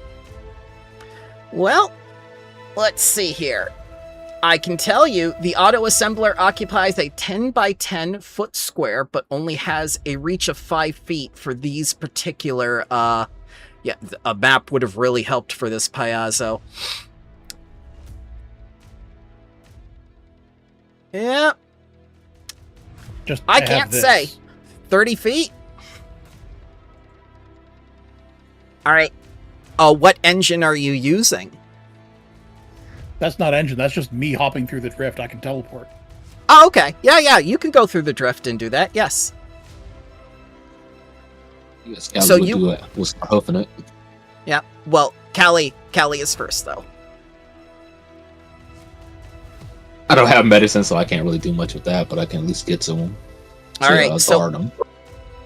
Well, let's see here. I can tell you the auto-assembler occupies a 10 by 10 foot square, but only has a reach of 5 feet for these particular, a map would have really helped for this Piazzo. Yeah. I can't say. 30 feet? Alright. What engine are you using? That's not engine, that's just me hopping through the drift. I can teleport. Oh, okay. Yeah, you can go through the drift and do that, yes. Yes, Cali So would you- do it. We'll start hoofing it. Yeah, well, Cali is first, though. I don't have medicine, so I can't really do much with that, but I can at least get to him. Alright, Guard him.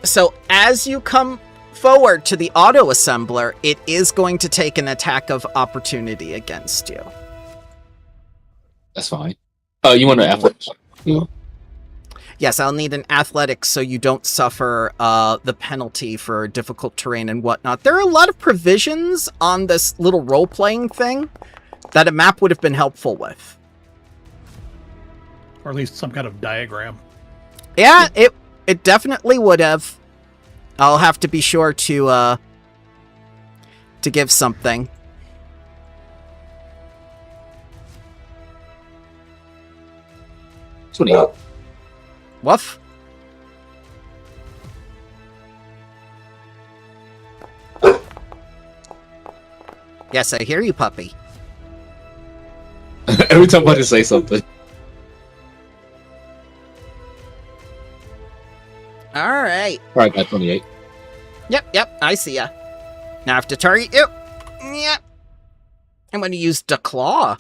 So as you come forward to the auto-assembler, it is going to take an attack of opportunity against you. That's fine. You want to athletics? Yeah. Yes, I'll need an athletics so you don't suffer the penalty for difficult terrain and whatnot. There are a lot of provisions on this little role-playing thing that a map would have been helpful with. Or at least some kind of diagram. Yeah, it definitely would have. I'll have to be sure to give something. That's what he got. Woof. Yes, I hear you, puppy. Every time I just say something. Alright. Alright, got 28. Yep, I see ya. Now I have to target you. Yep. I'm going to use the claw.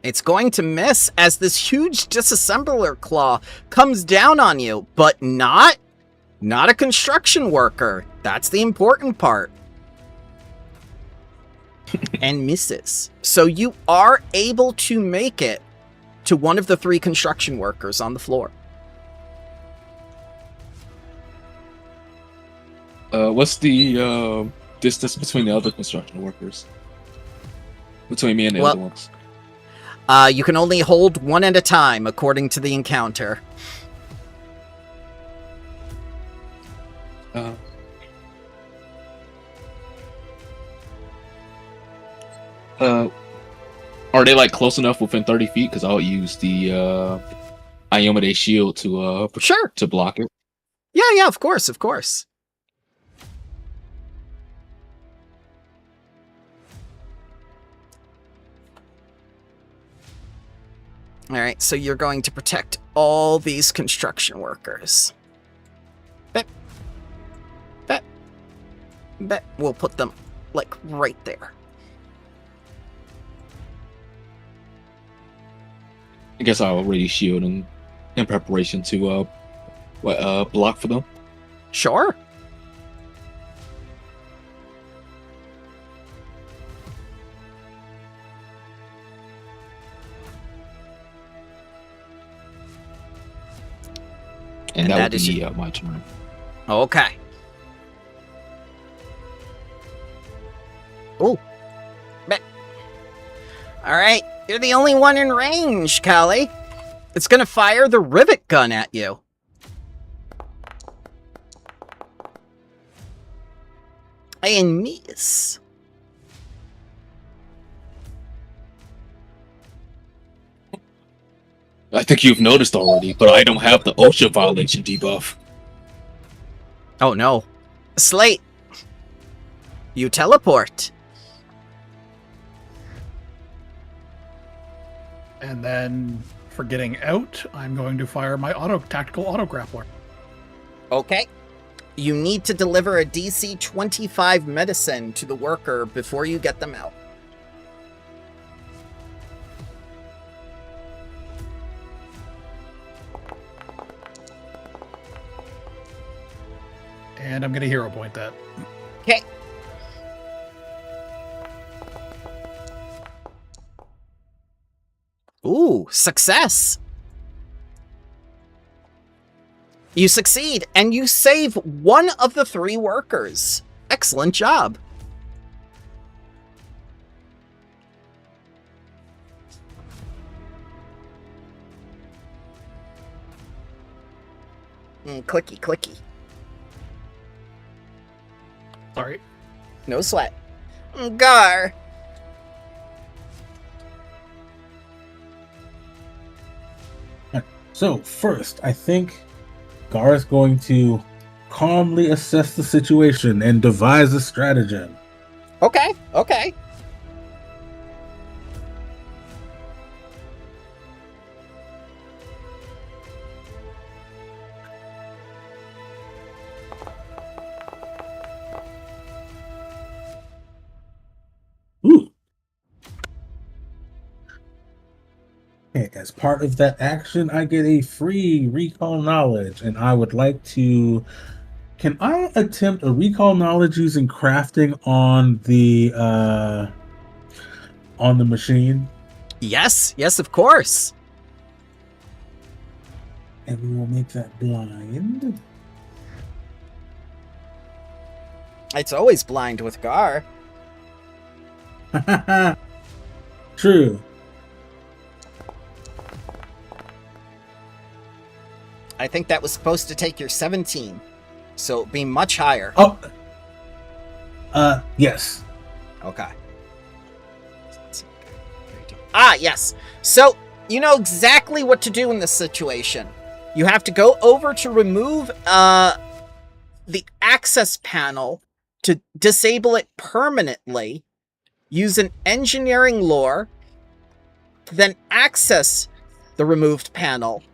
It's going to miss as this huge disassembler claw comes down on you, but not a construction worker. That's the important part. And misses. So you are able to make it to one of the 3 construction workers on the floor. What's the distance between the other construction workers? Between me and the other ones? You can only hold one at a time, according to the encounter. Are they like close enough within 30 feet? Because I'll use the Iomade shield to Sure. to block it. Yeah, of course. All right, so you're going to protect all these construction workers. Bet we'll put them, like, right there. I guess I'll already shield them in preparation to block for them. Sure. And that would is be my turn. Okay. Oh. All right. You're the only one in range, Cali. It's going to fire the rivet gun at you. And miss. I think you've noticed already, but I don't have the OSHA violation debuff. Oh no. Slate. You teleport. And then, for getting out, I'm going to fire my tactical auto grappler. Okay. You need to deliver a DC 25 medicine to the worker before you get them out. And I'm going to hero point that. Okay. Ooh, success. You succeed, and you save one of the 3 workers. Excellent job. Clicky. Sorry. No sweat. Garr. So first, I think Garr is going to calmly assess the situation and devise a stratagem. Okay. Ooh. Okay, as part of that action, I get a free recall knowledge, and I would like to... Can I attempt a recall knowledge using crafting on the machine? Yes, of course. And we will make that blind. It's always blind with Garr. True. I think that was supposed to take your 17. So it'd be much higher. Oh. Yes. Okay. Ah, yes. So, you know exactly what to do in this situation. You have to go over to remove the access panel to disable it permanently. Use an engineering lore. Then access the removed panel.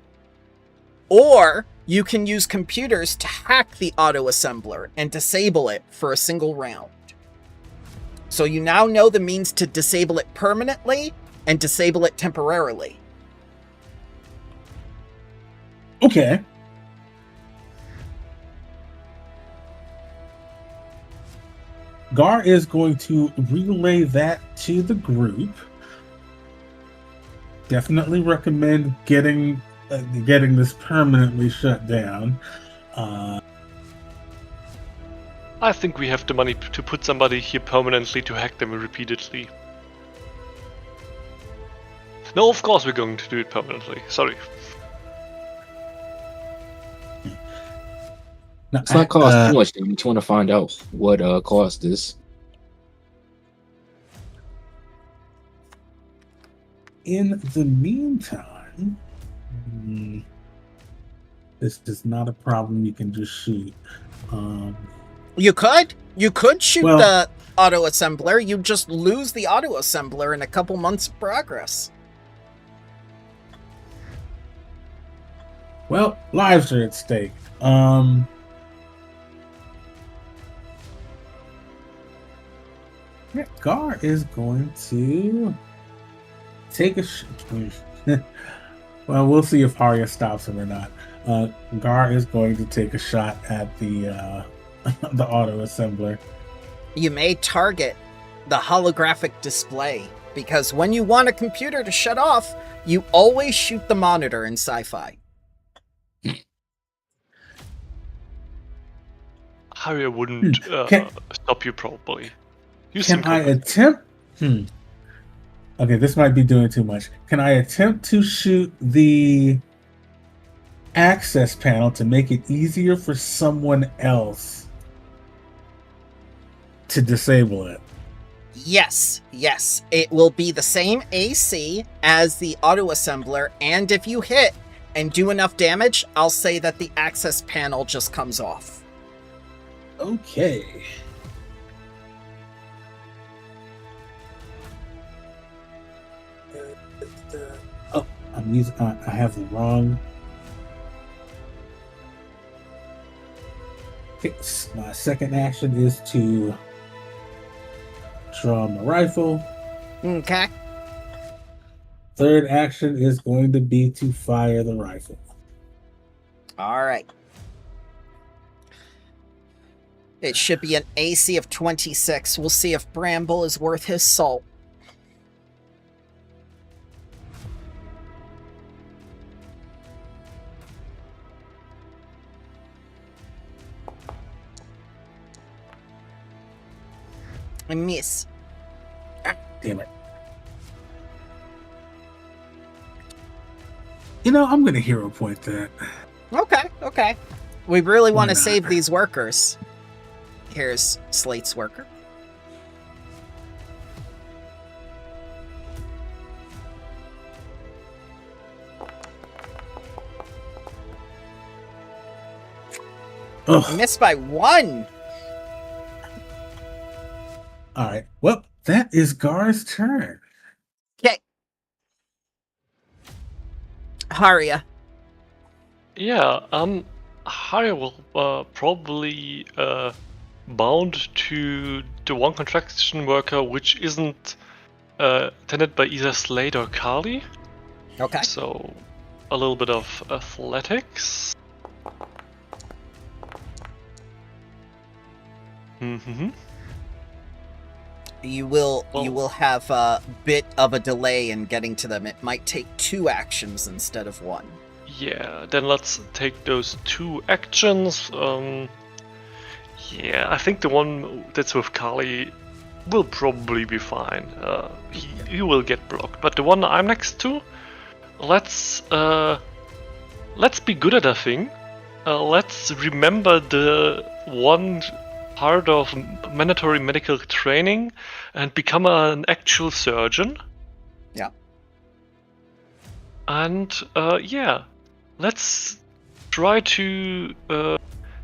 Or you can use computers to hack the autoassembler and disable it for a single round. So you now know the means to disable it permanently and disable it temporarily. Okay. Garr is going to relay that to the group. definitely recommend getting this permanently shut down. I think we have the money to put somebody here permanently to hack them repeatedly. No, of course we're going to do it permanently. Sorry. Now, It's not cost too much damage. You want to find out what caused this. in the meantime, this is not a problem. You can just shoot. You could shoot Well- the auto assembler. You just lose the auto assembler in a couple months of progress. Well, lives are at stake. Yeah, Garr is going to take a well, we'll see if Haria stops him or not. Garr is going to take a shot at the the auto assembler. You may target the holographic display, because when you want a computer to shut off, you always shoot the monitor in sci-fi. Haria wouldn't stop you probably. You Can seem I confident. attempt? Okay, this might be doing too much. Can I attempt to shoot the access panel to make it easier for someone else to disable it? Yes. It will be the same AC as the auto assembler, and if you hit and do enough damage, I'll say that the access panel just comes off. Okay. Oh, I'm using. I have the wrong. Okay, my second action is to draw my rifle. Okay. Third action is going to be to fire the rifle. All right. It should be an AC of 26. We'll see if Bramble is worth his salt. I miss. Damn it. You know, I'm going to hero point that. Okay. We really want to Why not? save these workers. Here's Slate's worker. Ugh. Missed by 1. All right. Well, that is Gar's turn. Okay. Haria. Yeah, Haria will probably bound to the one contraction worker which isn't tended by either Slate or Cali. Okay. So a little bit of athletics. Mm-hmm. You will have a bit of a delay in getting to them. It might take 2 actions instead of 1. Yeah, then let's take those 2 actions. Yeah, I think the one that's with Kali will probably be fine. He will get blocked, but the one I'm next to, let's be good at a thing. Let's remember the one part of mandatory medical training and become an actual surgeon. Yeah. And yeah, let's try to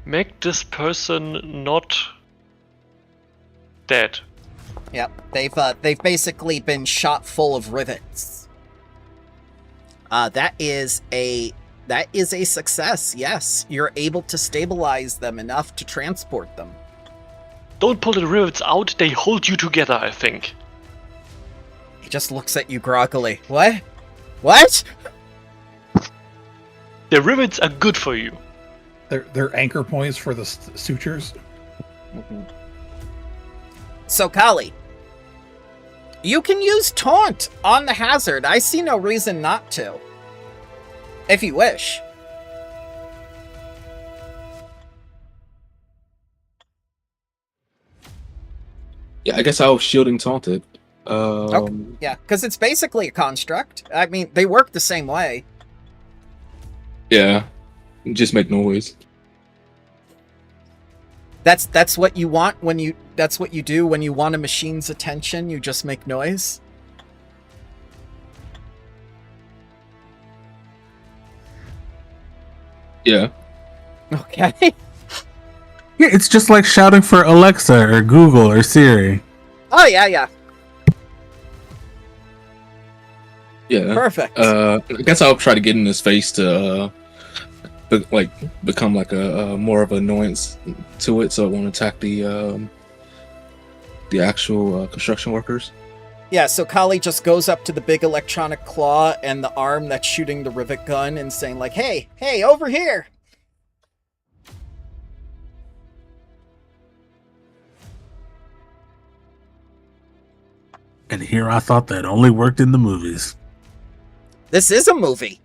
make this person not dead. Yep. They've basically been shot full of rivets. That is a success. Yes, you're able to stabilize them enough to transport them. Don't pull the rivets out, they hold you together, I think. He just looks at you groggily. What? What? The rivets are good for you. They're anchor points for the sutures. So, Kali, You can use taunt on the hazard. I see no reason not to. If you wish. Yeah, I guess I was shielding taunted. Okay. Yeah, because it's basically a construct. I mean, they work the same way. Yeah, just make noise. That's what you want when you. That's what you do when you want a machine's attention. You just make noise. Yeah. Okay. Yeah, it's just like shouting for Alexa or Google or Siri. Oh yeah. Yeah. Perfect. I guess I'll try to get in his face to become like a more of an annoyance to it, so it won't attack the actual construction workers. Yeah, so Cali just goes up to the big electronic claw and the arm that's shooting the rivet gun and saying like, hey, over here! And here I thought that only worked in the movies. This is a movie.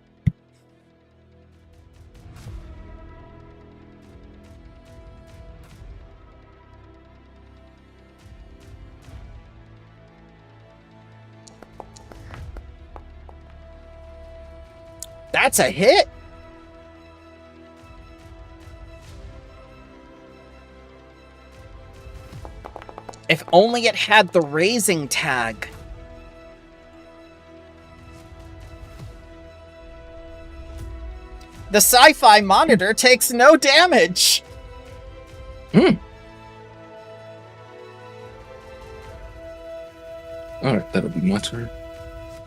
That's a hit! If only it had the raising tag. The sci-fi monitor takes no damage. Alright, that'll be my turn.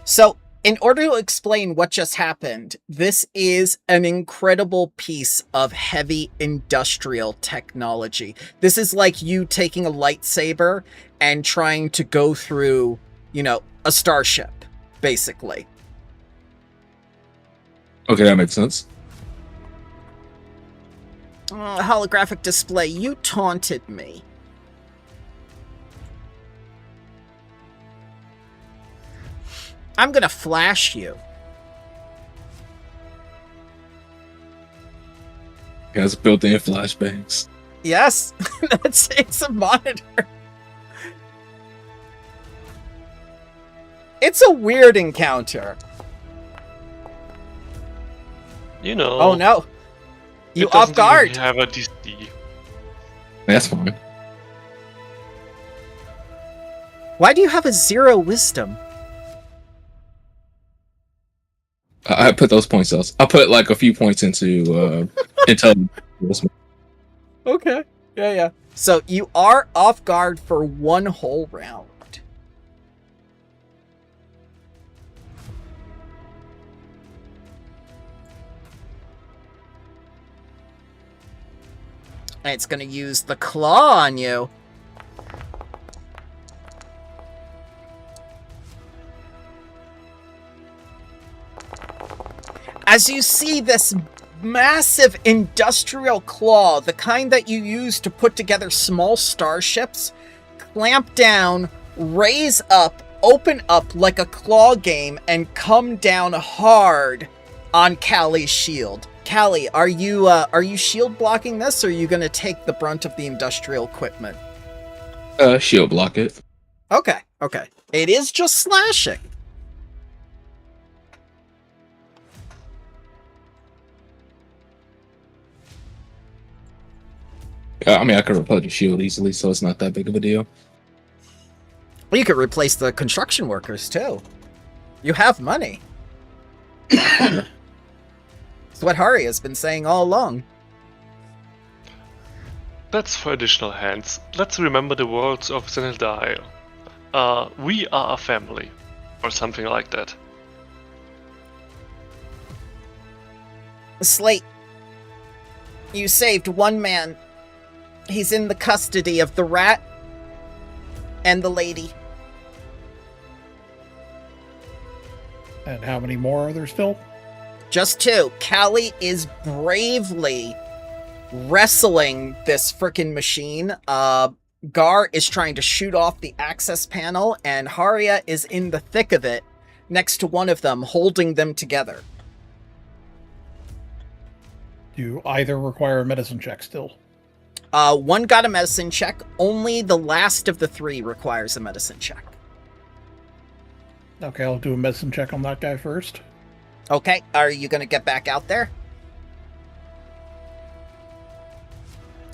So, in order to explain what just happened, this is an incredible piece of heavy industrial technology. This is like you taking a lightsaber and trying to go through, a starship, basically. Okay, that makes sense. Holographic display, you taunted me. I'm gonna flash you. It has built-in flashbangs. Yes, it's a monitor. It's a weird encounter. Oh no. You it doesn't off guard. even have a DC. That's fine. Why do you have a 0 wisdom? I put those points else. I put like a few points into intelligence. Okay. Yeah. So you are off guard for one whole round. And it's going to use the claw on you. As you see this massive industrial claw, the kind that you use to put together small starships, clamp down, raise up, open up like a claw game, and come down hard on Cali's shield. Cali, are you shield blocking this, or are you going to take the brunt of the industrial equipment? Shield block it. Okay. It is just slashing. I mean, I could replace the shield easily, so it's not that big of a deal. Well, you could replace the construction workers, too. You have money. It's what Haria has been saying all along. That's for additional hands. Let's remember the words of Zenildai. We are a family. Or something like that. Slate, you saved one man. He's in the custody of the rat and the lady. And how many more are there still? Just 2. Cali is bravely wrestling this frickin' machine. Garr is trying to shoot off the access panel, and Haria is in the thick of it, next to one of them, holding them together. Do either require a medicine check still? One got a medicine check. Only the last of the three requires a medicine check. Okay, I'll do a medicine check on that guy first. Okay, are you going to get back out there?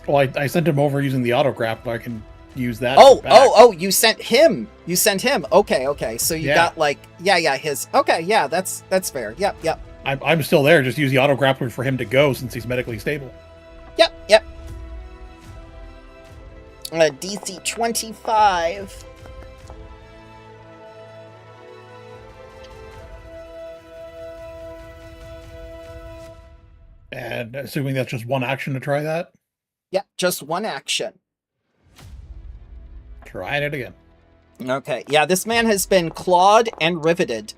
Well, I sent him over using the auto grapple. I can use that. Oh, you sent him. You sent him. Okay. So you got like, his. Okay, yeah, that's fair. Yep. I'm still there. Just use the auto grappler for him to go since he's medically stable. Yep. DC 25. And assuming that's just one action to try that? Yep, just one action. Trying it again. Okay, yeah, this man has been clawed and riveted.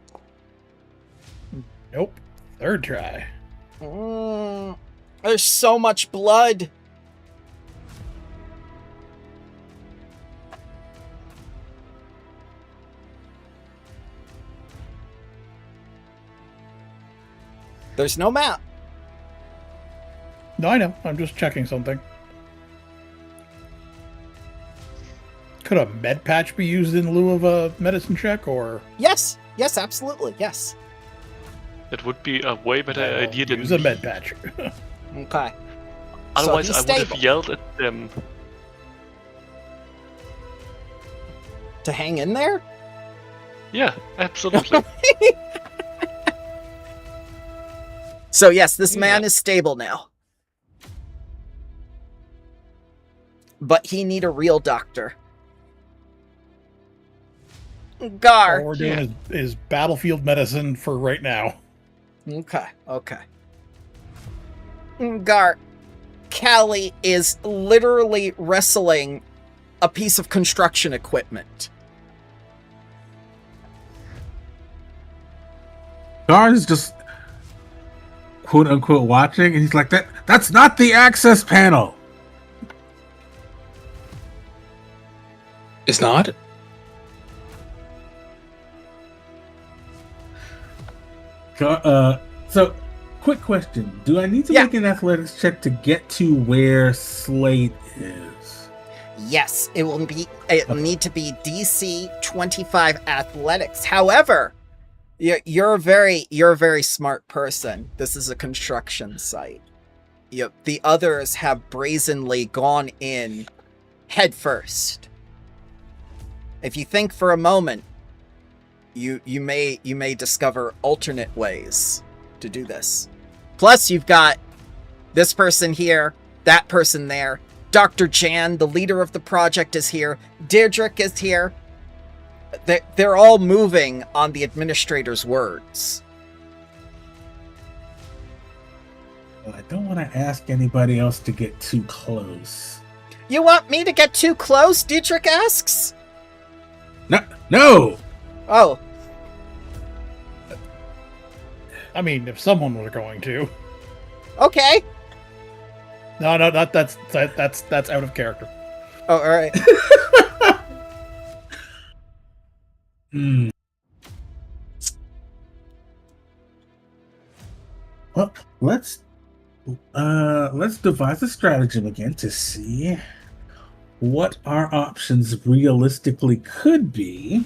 Nope. Third try. There's so much blood. There's no map. No, I know. I'm just checking something. Could a med patch be used in lieu of a medicine check, or? Yes, absolutely, yes. It would be a way better idea than use a med patch. Okay. Otherwise, So I he's would have stable. yelled at them. To hang in there? Yeah, absolutely. So yes, this man is stable now. But he need a real doctor. Garr. All we're doing is battlefield medicine for right now. Okay. Garr. Cali is literally wrestling a piece of construction equipment. Garr is just quote unquote watching, and he's like, that's not the access panel. It's not. So, quick question: do I need to make an athletics check to get to where Slate is? Yes, it'll need to be DC 25 athletics. However, you're a very smart person. This is a construction site. The others have brazenly gone in head first. If you think for a moment, you may discover alternate ways to do this. Plus, you've got this person here, that person there. Dr. Jan, the leader of the project, is here. Deirdrick is here. They're all moving on the administrator's words. Well, I don't want to ask anybody else to get too close. You want me to get too close? Deirdrick asks. No. Oh. I mean, if someone were going to. Okay. No, that's out of character. Oh, all right. Well, let's devise a stratagem again to see what our options realistically could be.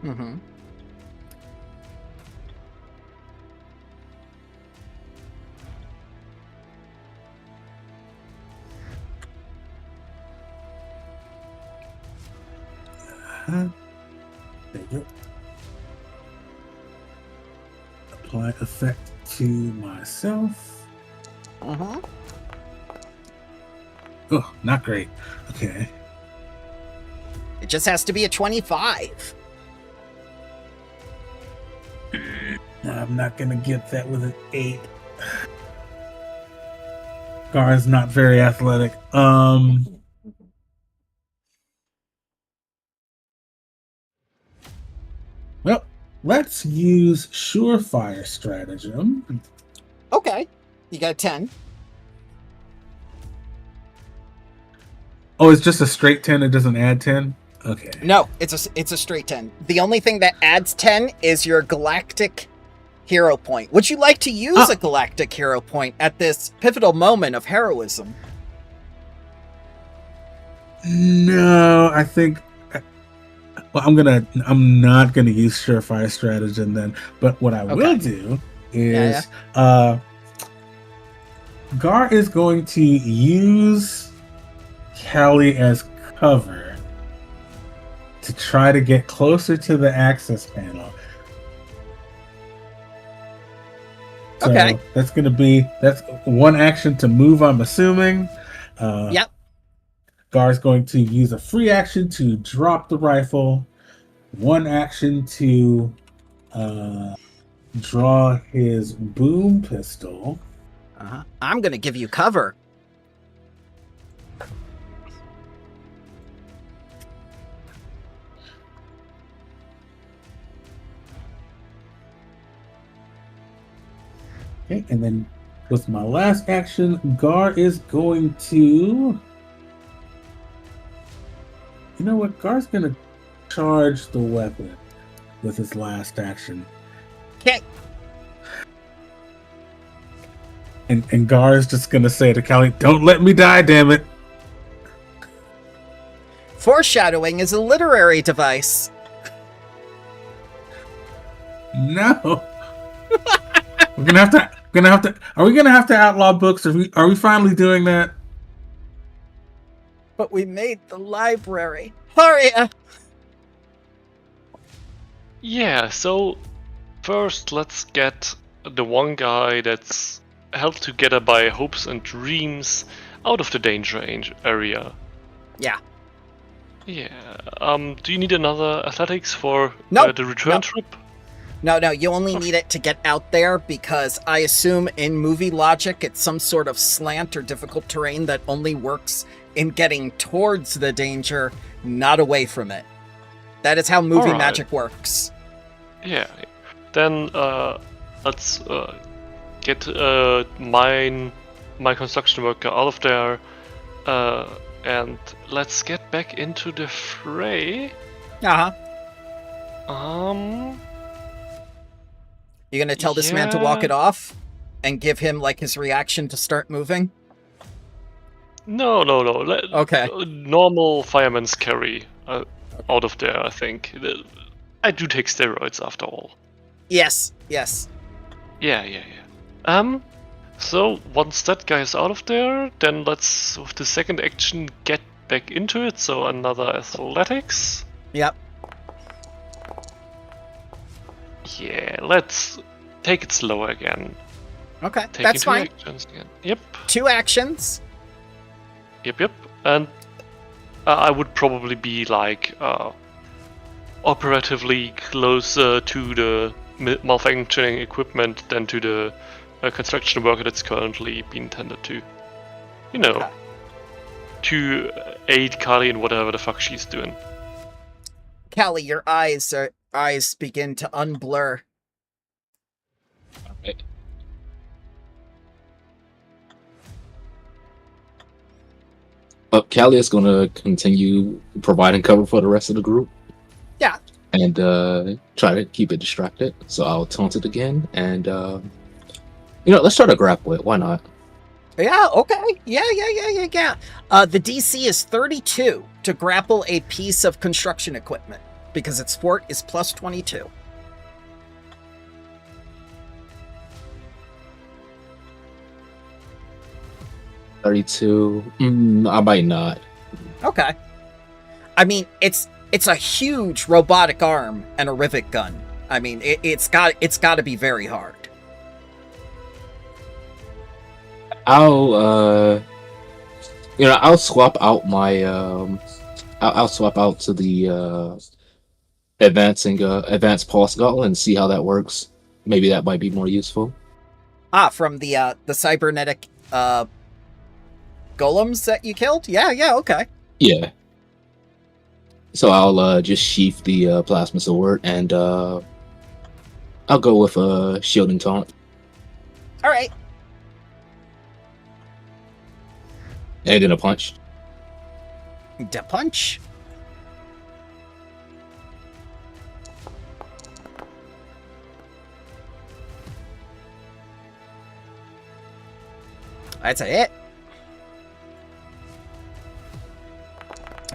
Mm-hmm. There you go. Apply effect to myself. Uh-huh. Oh, not great. Okay. It just has to be a 25. I'm not gonna get that with an 8. Garr is not very athletic. Well, let's use surefire stratagem. Okay. You got a 10. Oh, it's just a straight 10. It doesn't add 10. Okay. No, it's a straight 10. The only thing that adds 10 is your galactic hero point. Would you like to use a galactic hero point at this pivotal moment of heroism? No, I think. Well, I'm not gonna use Surefire Stratagem then. But what I will do is, Garr is going to use Cali as cover to try to get closer to the access panel. So Okay. that's one action to move, I'm assuming. Yep. Gar's going to use a free action to drop the rifle, one action to draw his boom pistol. I'm gonna give you cover. Okay, and then with my last action, Garr is going to... You know what? Gar's going to charge the weapon with his last action. Okay. And Garr is just going to say to Cali, "Don't let me die, damn it." Foreshadowing is a literary device. No. We're gonna have to. Are we gonna have to outlaw books? Are we finally doing that? But we made the library. Haria! Yeah, so first let's get the one guy that's held together by hopes and dreams out of the danger area. Yeah. Yeah. Do you need another athletics for Nope. the return Nope. trip? No, you only need it to get out there because I assume in movie logic it's some sort of slant or difficult terrain that only works in getting towards the danger, not away from it. That is how movie Alright. magic works. Yeah. Then let's get my construction worker out of there, and let's get back into the fray. Uh-huh. Um. You gonna tell this man to walk it off? And give him, like, his reaction to start moving? No. Okay. Normal fireman's carry out of there, I think. I do take steroids after all. Yes. Yeah. So once that guy is out of there, then let's, with the second action, get back into it. So another athletics. Yep. Yeah, let's take it slow again. Okay, Taking that's two fine. actions again. Yep. 2 actions. Yep. And I would probably be like operatively closer to the malfunctioning equipment than to the construction worker that's currently being tended to. You know, Okay. to aid Cali in whatever the fuck she's doing. Cali, your eyes begin to unblur. Alright. Cali is going to continue providing cover for the rest of the group. Yeah. And try to keep it distracted. So I'll taunt it again. And, let's try to grapple it. Why not? Yeah, okay. Yeah. The DC is 32 to grapple a piece of construction equipment because its fort is plus 22. $32. I might not. Okay. I mean, it's a huge robotic arm and a rivet gun. I mean, it's got to be very hard. I'll swap out my I'll swap out to the advanced pulse gauntlet and see how that works. Maybe that might be more useful. From the cybernetic golems that you killed? Yeah, okay. Yeah. So I'll just sheath the plasma sword and I'll go with a shield and taunt. All right. And then a punch. Da punch. That's a hit.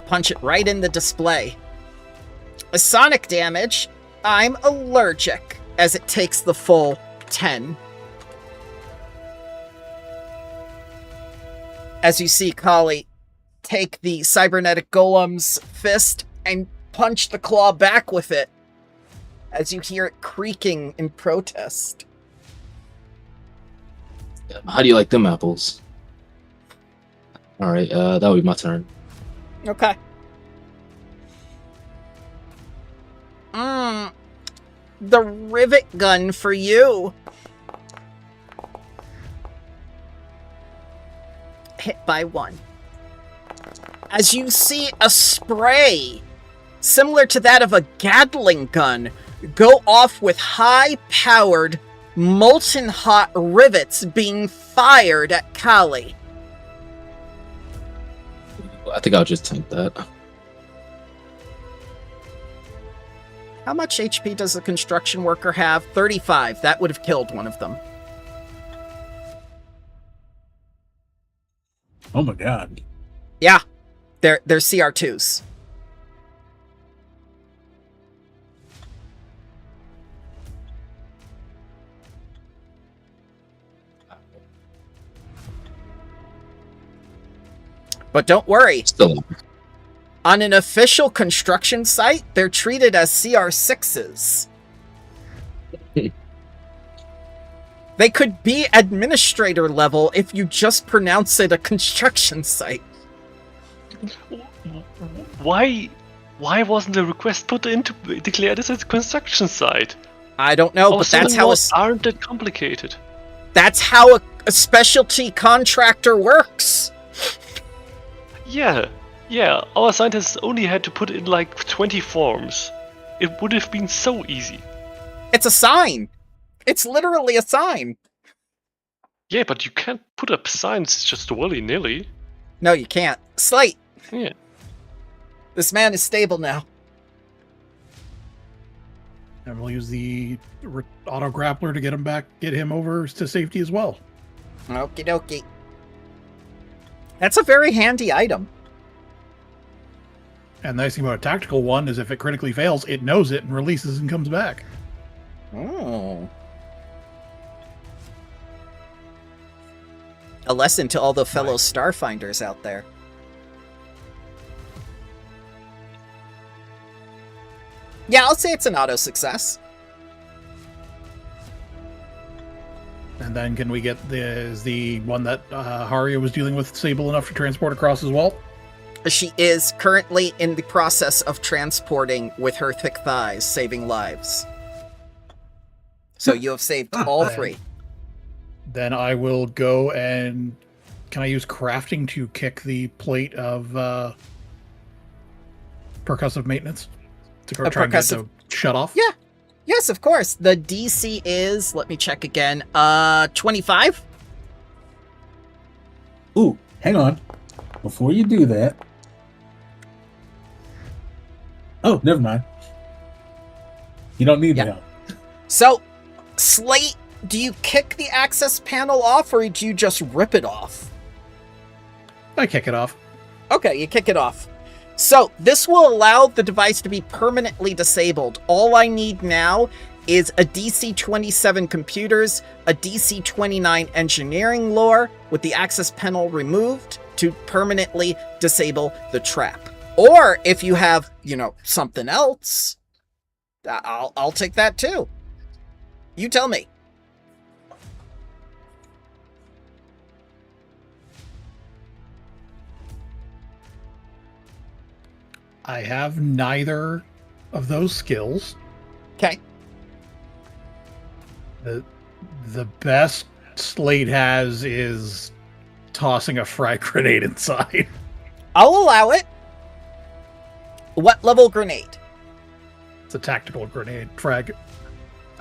Punch it right in the display. A sonic damage, I'm allergic, as it takes the full 10. As you see Cali take the cybernetic golem's fist and punch the claw back with it, as you hear it creaking in protest. How do you like them apples? Alright, that'll be my turn. Okay. The rivet gun for you. Hit by 1. As you see a spray, similar to that of a Gatling gun, go off with high-powered, molten-hot rivets being fired at Cali. I think I'll just tank that. How much HP does a construction worker have? 35. That would have killed one of them. Oh my god. Yeah. They're CR2s. But don't worry. Still. On an official construction site, they're treated as CR6s. They could be administrator level if you just pronounce it a construction site. Why wasn't the request put in to declare this as a construction site? I don't know, Our but that's how aren't that complicated. that's how a specialty contractor works. Yeah, our scientists only had to put in like 20 forms. It would have been so easy. It's a sign. It's literally a sign. Yeah, but you can't put up signs just willy-nilly. No, you can't. Slate, Yeah. this man is stable now. And we'll use the auto grappler to get him over to safety as well. Okie dokie. That's a very handy item. And the nice thing about a tactical one is if it critically fails, it knows it and releases and comes back. Oh. A lesson to all the fellow Starfinders out there. Yeah, I'll say it's an auto success. And then can we get the one that Haria was dealing with stable enough to transport across as well? She is currently in the process of transporting with her thick thighs, saving lives. So you have saved all 3. Then I will go and... Can I use crafting to kick the plate of percussive maintenance? To go try and get the shut off? Yeah. Yes, of course. The DC is, let me check again, 25? Ooh, hang on. Before you do that... Oh, never mind. You don't need the help. So, Slate, do you kick the access panel off, or do you just rip it off? I kick it off. Okay, you kick it off. So, this will allow the device to be permanently disabled. All I need now is a DC-27 computers, a DC-29 engineering lore with the access panel removed to permanently disable the trap. Or if you have, something else, I'll take that too. You tell me. I have neither of those skills. Okay. The best Slate has is tossing a frag grenade inside. I'll allow it. What level grenade? It's a tactical grenade frag.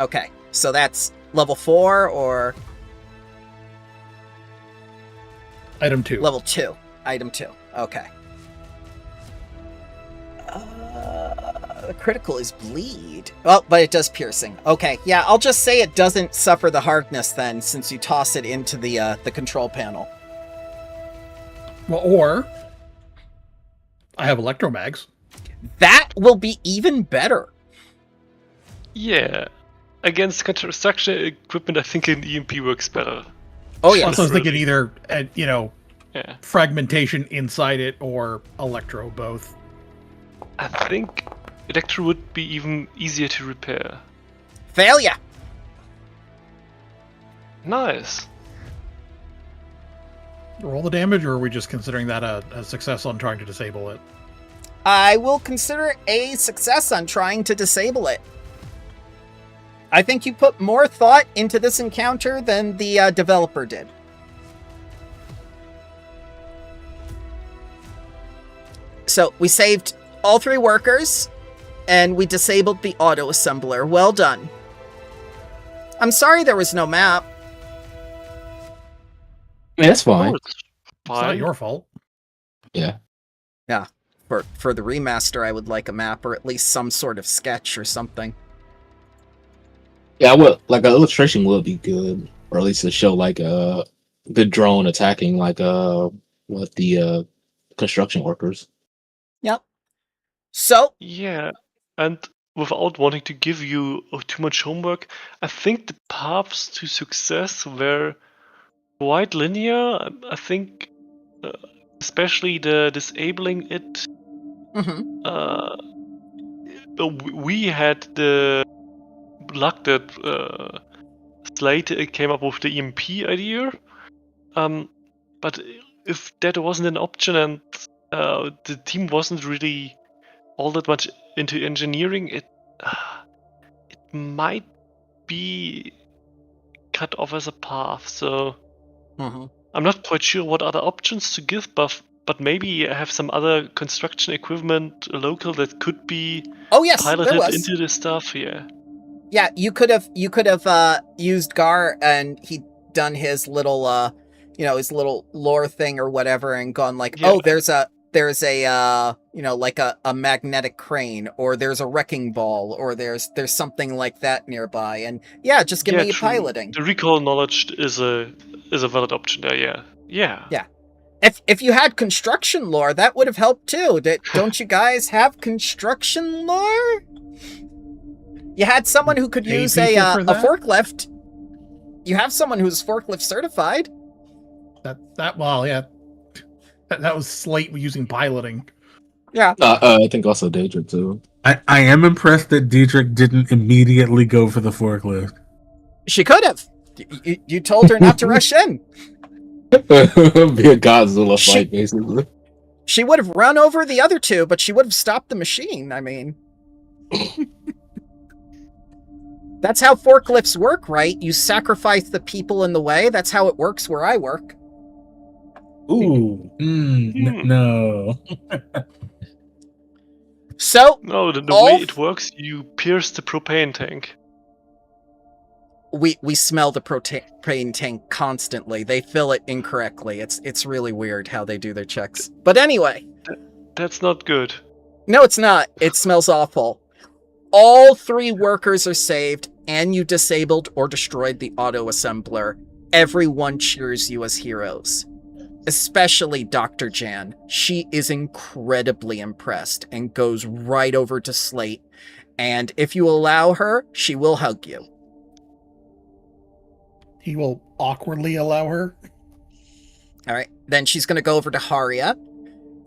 Okay, so that's level 4 or Item 2. level 2? Item 2. Okay. Critical is bleed. Oh, but it does piercing. Okay, yeah, I'll just say it doesn't suffer the hardness then, since you toss it into the control panel. Well, or I have electromags. That will be even better. Yeah. Against construction equipment, I think an EMP works better. Oh yeah. Also, I was thinking either, Yeah. fragmentation inside it or electro, both. I think Electro would be even easier to repair. Failure. Nice. Roll the damage, or are we just considering that a success on trying to disable it? I will consider it a success on trying to disable it. I think you put more thought into this encounter than the developer did. So we saved all 3 workers, and we disabled the auto-assembler. Well done. I'm sorry there was no map. I mean, that's fine. Oh, it's It's not fine. your fault. Yeah. For the remaster, I would like a map, or at least some sort of sketch or something. Yeah, well, like an illustration would be good, or at least to show like a good drone attacking like what the construction workers. Yep. So, Yeah, and without wanting to give you too much homework, I think the paths to success were quite linear. I think, especially the disabling it. We had the luck that Slate came up with the EMP idea. But if that wasn't an option and the team wasn't really all that much into engineering, it might be cut off as a path. So I'm not quite sure what other options to give, but maybe I have some other construction equipment local that could be oh yes, there piloted was. into this stuff. Yeah. Yeah, you could have used Garr, and he'd done his little his little lore thing or whatever, and gone like, Yeah. oh, there's a like a magnetic crane, or there's a wrecking ball, or there's something like that nearby, and yeah, just give me true. piloting. The recall knowledge is a valid option there. Yeah. Yeah. If you had construction lore, that would have helped too. Don't you guys have construction lore? You had someone who could Pay use people a for that? forklift. You have someone who's forklift certified. That was Slate using piloting. Yeah. I think also Daedric too. I am impressed that Diedrich didn't immediately go for the forklift. She could have. You told her not to rush in. Be a Godzilla She- fight, basically. She would have run over the other 2, but she would have stopped the machine. I mean, that's how forklifts work, right? You sacrifice the people in the way. That's how it works where I work. Ooh, no. So No, the All way f- it works, you pierce the propane tank. we smell the propane tank constantly. They fill it incorrectly. It's really weird how they do their checks. But anyway, That's not good. no, it's not. It smells awful. All 3 workers are saved, and you disabled or destroyed the auto-assembler. Everyone cheers you as heroes. Especially Dr. Jan. She is incredibly impressed and goes right over to Slate. And if you allow her, she will hug you. He will awkwardly allow her. All right. Then she's going to go over to Haria.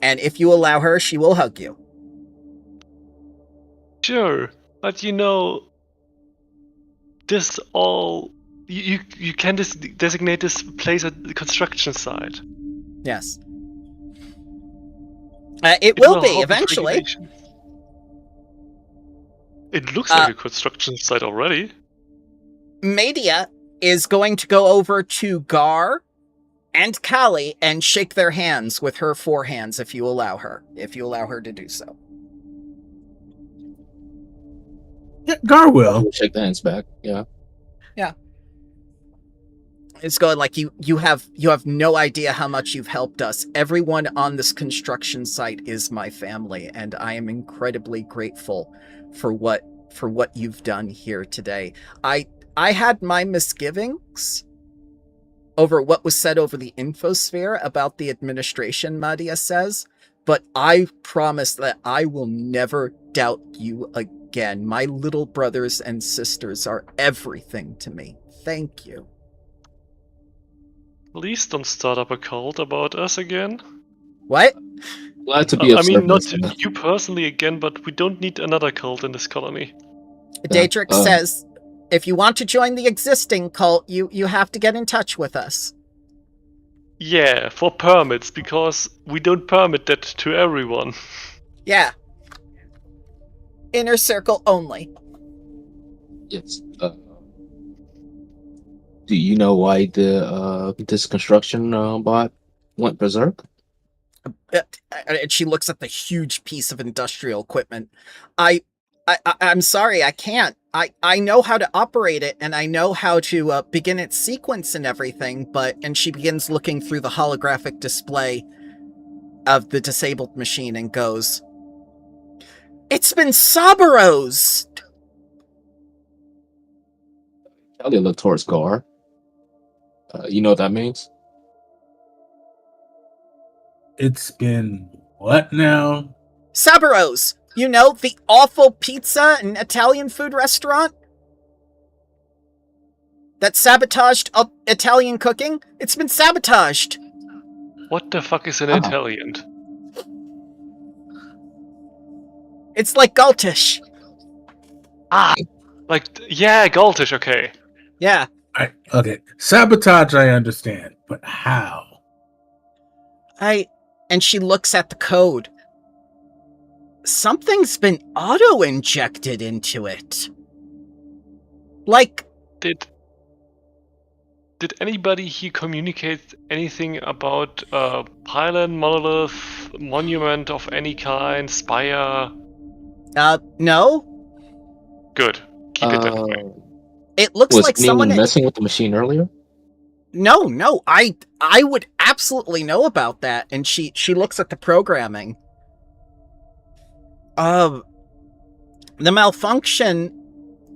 And if you allow her, she will hug you. Sure, but this all you can designate this place at the construction site. Yes. It will be, help with eventually. regulations. It looks like a construction site already. Media is going to go over to Garr and Cali and shake their hands with her 4 hands if you allow her to do so. Yeah, Gar will. Shake the hands back. Yeah. It's going like you have no idea how much you've helped us. Everyone on this construction site is my family, and I am incredibly grateful for what you've done here today. I had my misgivings over what was said over the infosphere about the administration, Madia says, but I promise that I will never doubt you again. My little brothers and sisters are everything to me. Thank you. Please don't start up a cult about us again. What? Glad to be of I mean, not service. you personally again, but we don't need another cult in this colony. Daedric says, if you want to join the existing cult, you have to get in touch with us. Yeah, for permits, because we don't permit that to everyone. Yeah. Inner circle only. Yes. Do you know why the this construction bot went berserk? And she looks at the huge piece of industrial equipment. I'm sorry, I can't. I know how to operate it, and I know how to begin its sequence and everything, and she begins looking through the holographic display of the disabled machine and goes, "It's been Sabaros!" Cali looked towards Garr. You know what that means? It's been what now? Sabaros! You know, the awful pizza and Italian food restaurant that sabotaged Italian cooking? It's been sabotaged. What the fuck is an Italian? It's like Galtish. Yeah, Galtish, okay. Yeah. Okay, sabotage I understand, but how? And she looks at the code. Something's been auto-injected into it. Like... Did anybody here communicate anything about pylon, monolith, monument of any kind, spire? No? Good. Keep it that way. It looks Was like anyone someone... messing with the machine earlier? No, I would absolutely know about that. And she looks at the programming. The malfunction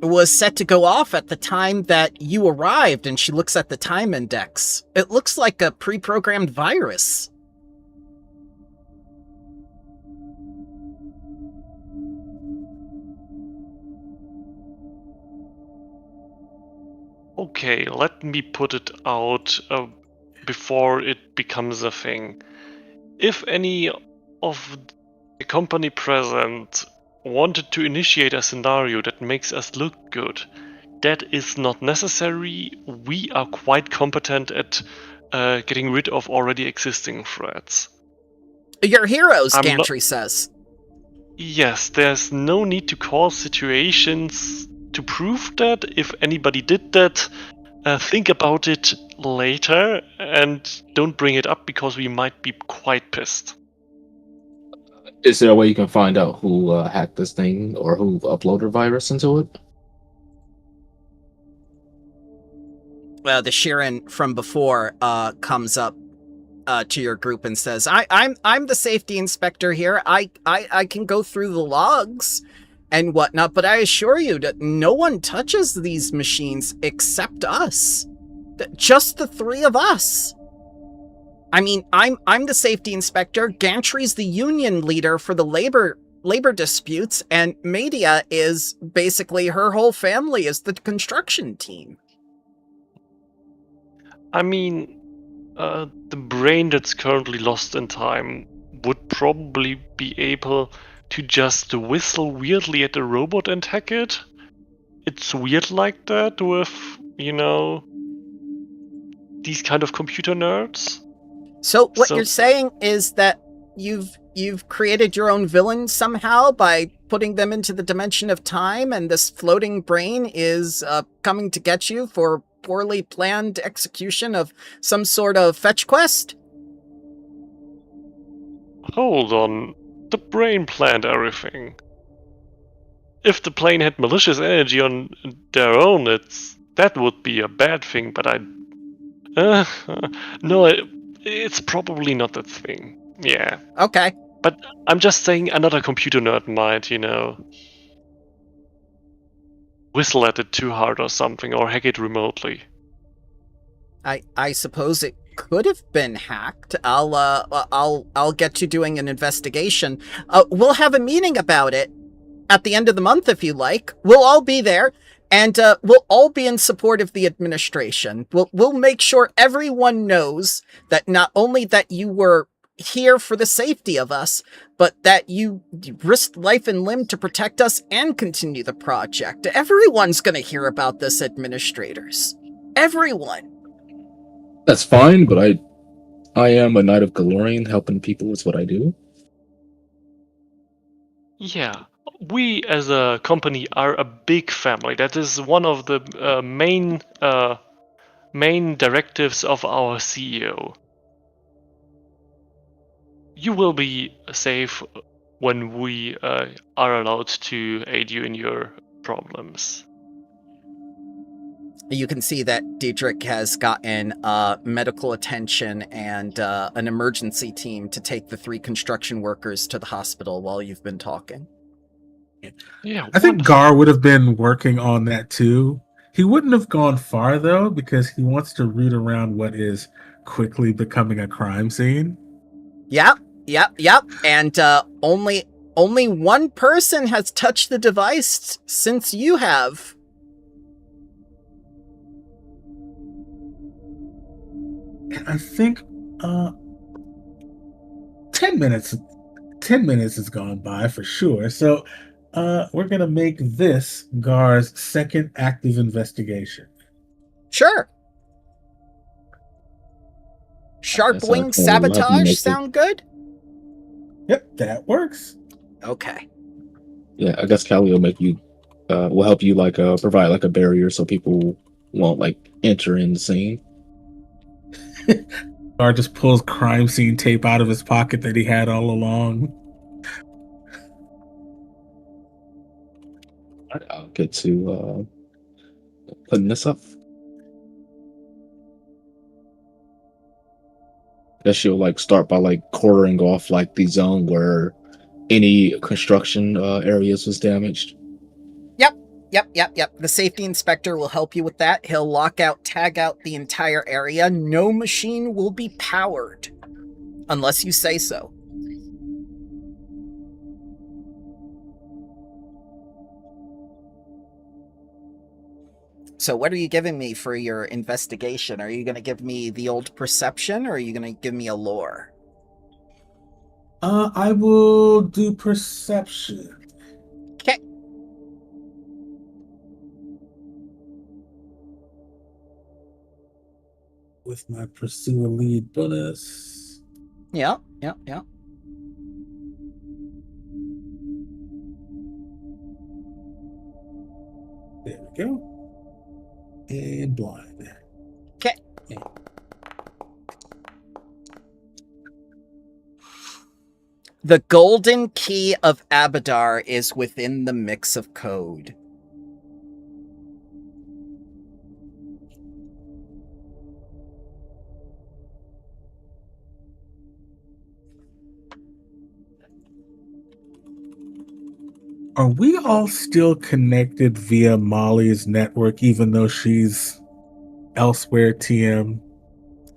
was set to go off at the time that you arrived, and she looks at the time index. It looks like a pre-programmed virus. Okay, let me put it out before it becomes a thing. If any of the company present wanted to initiate a scenario that makes us look good, that is not necessary. We are quite competent at getting rid of already existing threats. Your heroes, Gantry says. Yes, there's no need to cause situations to prove that. If anybody did that, think about it later and don't bring it up because we might be quite pissed. Is there a way you can find out who hacked this thing or who uploaded a virus into it? Well, the Shirin from before comes up to your group and says, I'm the safety inspector here. I can go through the logs and whatnot, but I assure you that no one touches these machines except us. Just the three of us. I mean, I'm the safety inspector. Gantry's the union leader for the labor disputes, and Media is basically her whole family is the construction team. I mean, the brain that's currently lost in time would probably be able to just whistle weirdly at the robot and hack it. It's weird like that with, these kind of computer nerds. So what you're saying is that you've created your own villain somehow by putting them into the dimension of time, and this floating brain is coming to get you for poorly planned execution of some sort of fetch quest? Hold on. The brain planned everything. If the plane had malicious energy on their own, that would be a bad thing, but I No, it's probably not that thing. Yeah. Okay. But I'm just saying another computer nerd might, whistle at it too hard or something, or hack it remotely. I suppose it could have been hacked. I'll get to doing an investigation. We'll have a meeting about it at the end of the month if you like. We'll all be there, and we'll all be in support of the administration. We'll make sure everyone knows that not only that you were here for the safety of us, but that you risked life and limb to protect us and continue the project. Everyone's gonna hear about this, administrators. Everyone. That's fine, but I am a Knight of Galorian. Helping people is what I do. Yeah. We as a company are a big family. That is one of the main directives of our CEO. You will be safe when we are allowed to aid you in your problems. You can see that Diedrich has gotten medical attention and an emergency team to take the 3 construction workers to the hospital while you've been talking. Yeah, I think wonderful. Garr would have been working on that too. He wouldn't have gone far though, because he wants to root around what is quickly becoming a crime scene. Yep. And only one person has touched the device since you have. And I think 10 minutes has gone by for sure. So we're gonna make this Gar's second active investigation. Sure. Sharp Yes, wing Kelly, we'll have you sabotage make sound good? Yep, that works. Okay. Yeah, I guess Cali will make you. Will help you provide like a barrier so people won't like enter in the scene. Gar just pulls crime scene tape out of his pocket that he had all along. I'll get to putting this up. Guess she'll like start by like quartering off like the zone where any construction areas was damaged. Yep. The safety inspector will help you with that. He'll tag out the entire area. No machine will be powered unless you say so. So what are you giving me for your investigation? Are you going to give me the old perception, or are you going to give me a lore? I will do perception. Okay. With my pursue a lead bonus. Yeah. There we go. And blind. Okay. The golden key of Abadar is within the mix of code. Are we all still connected via Molly's network, even though she's elsewhere, TM?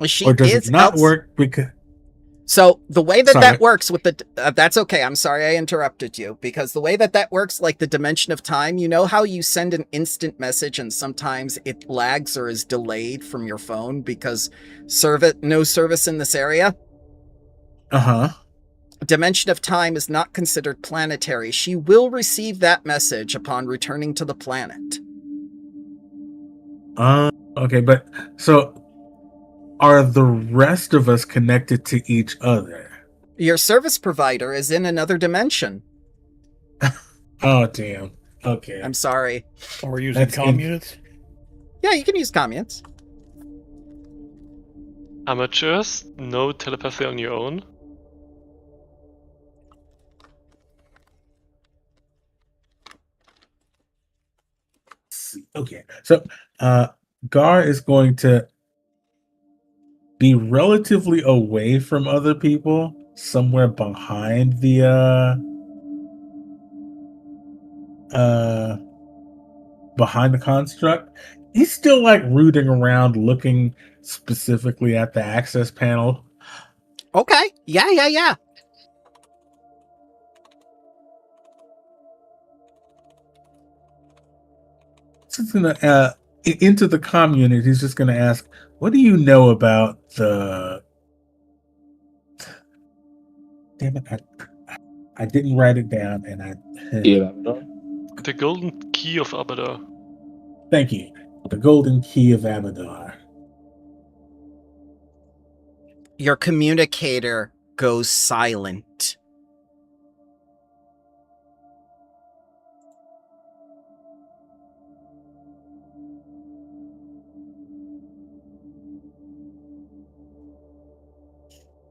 She or does is it not work because... So the way that Sorry. that works with the... that's okay. I'm sorry I interrupted you. Because the way that that works, like the dimension of time, you know how you send an instant message and sometimes it lags or is delayed from your phone because no service in this area? Uh-huh. Dimension of time is not considered planetary. She will receive that message upon returning to the planet. Okay, but so are the rest of us connected to each other? Your service provider is in another dimension. Oh, damn. Okay. I'm sorry. Or we're using comm units? Yeah, you can use comm units. Amateurs, no telepathy on your own. Okay, so Garr is going to be relatively away from other people, somewhere behind the construct. He's still like rooting around, looking specifically at the access panel. Okay. Yeah. Just gonna into the comm unit. He's just gonna ask, "What do you know about the?" Damn it! I didn't write it down, and I. Yeah. The golden key of Abadar. Thank you. The golden key of Abadar. Your communicator goes silent.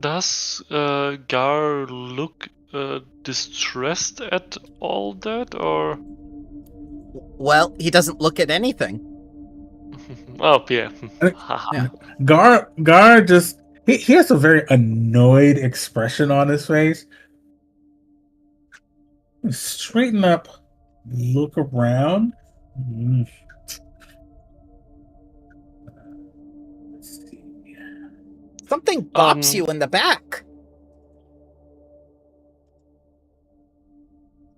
Does Garr look distressed at all that, or? Well, he doesn't look at anything. Oh yeah. Yeah. Garr just he has a very annoyed expression on his face. Straighten up, look around. Let's see. Something bops you in the back.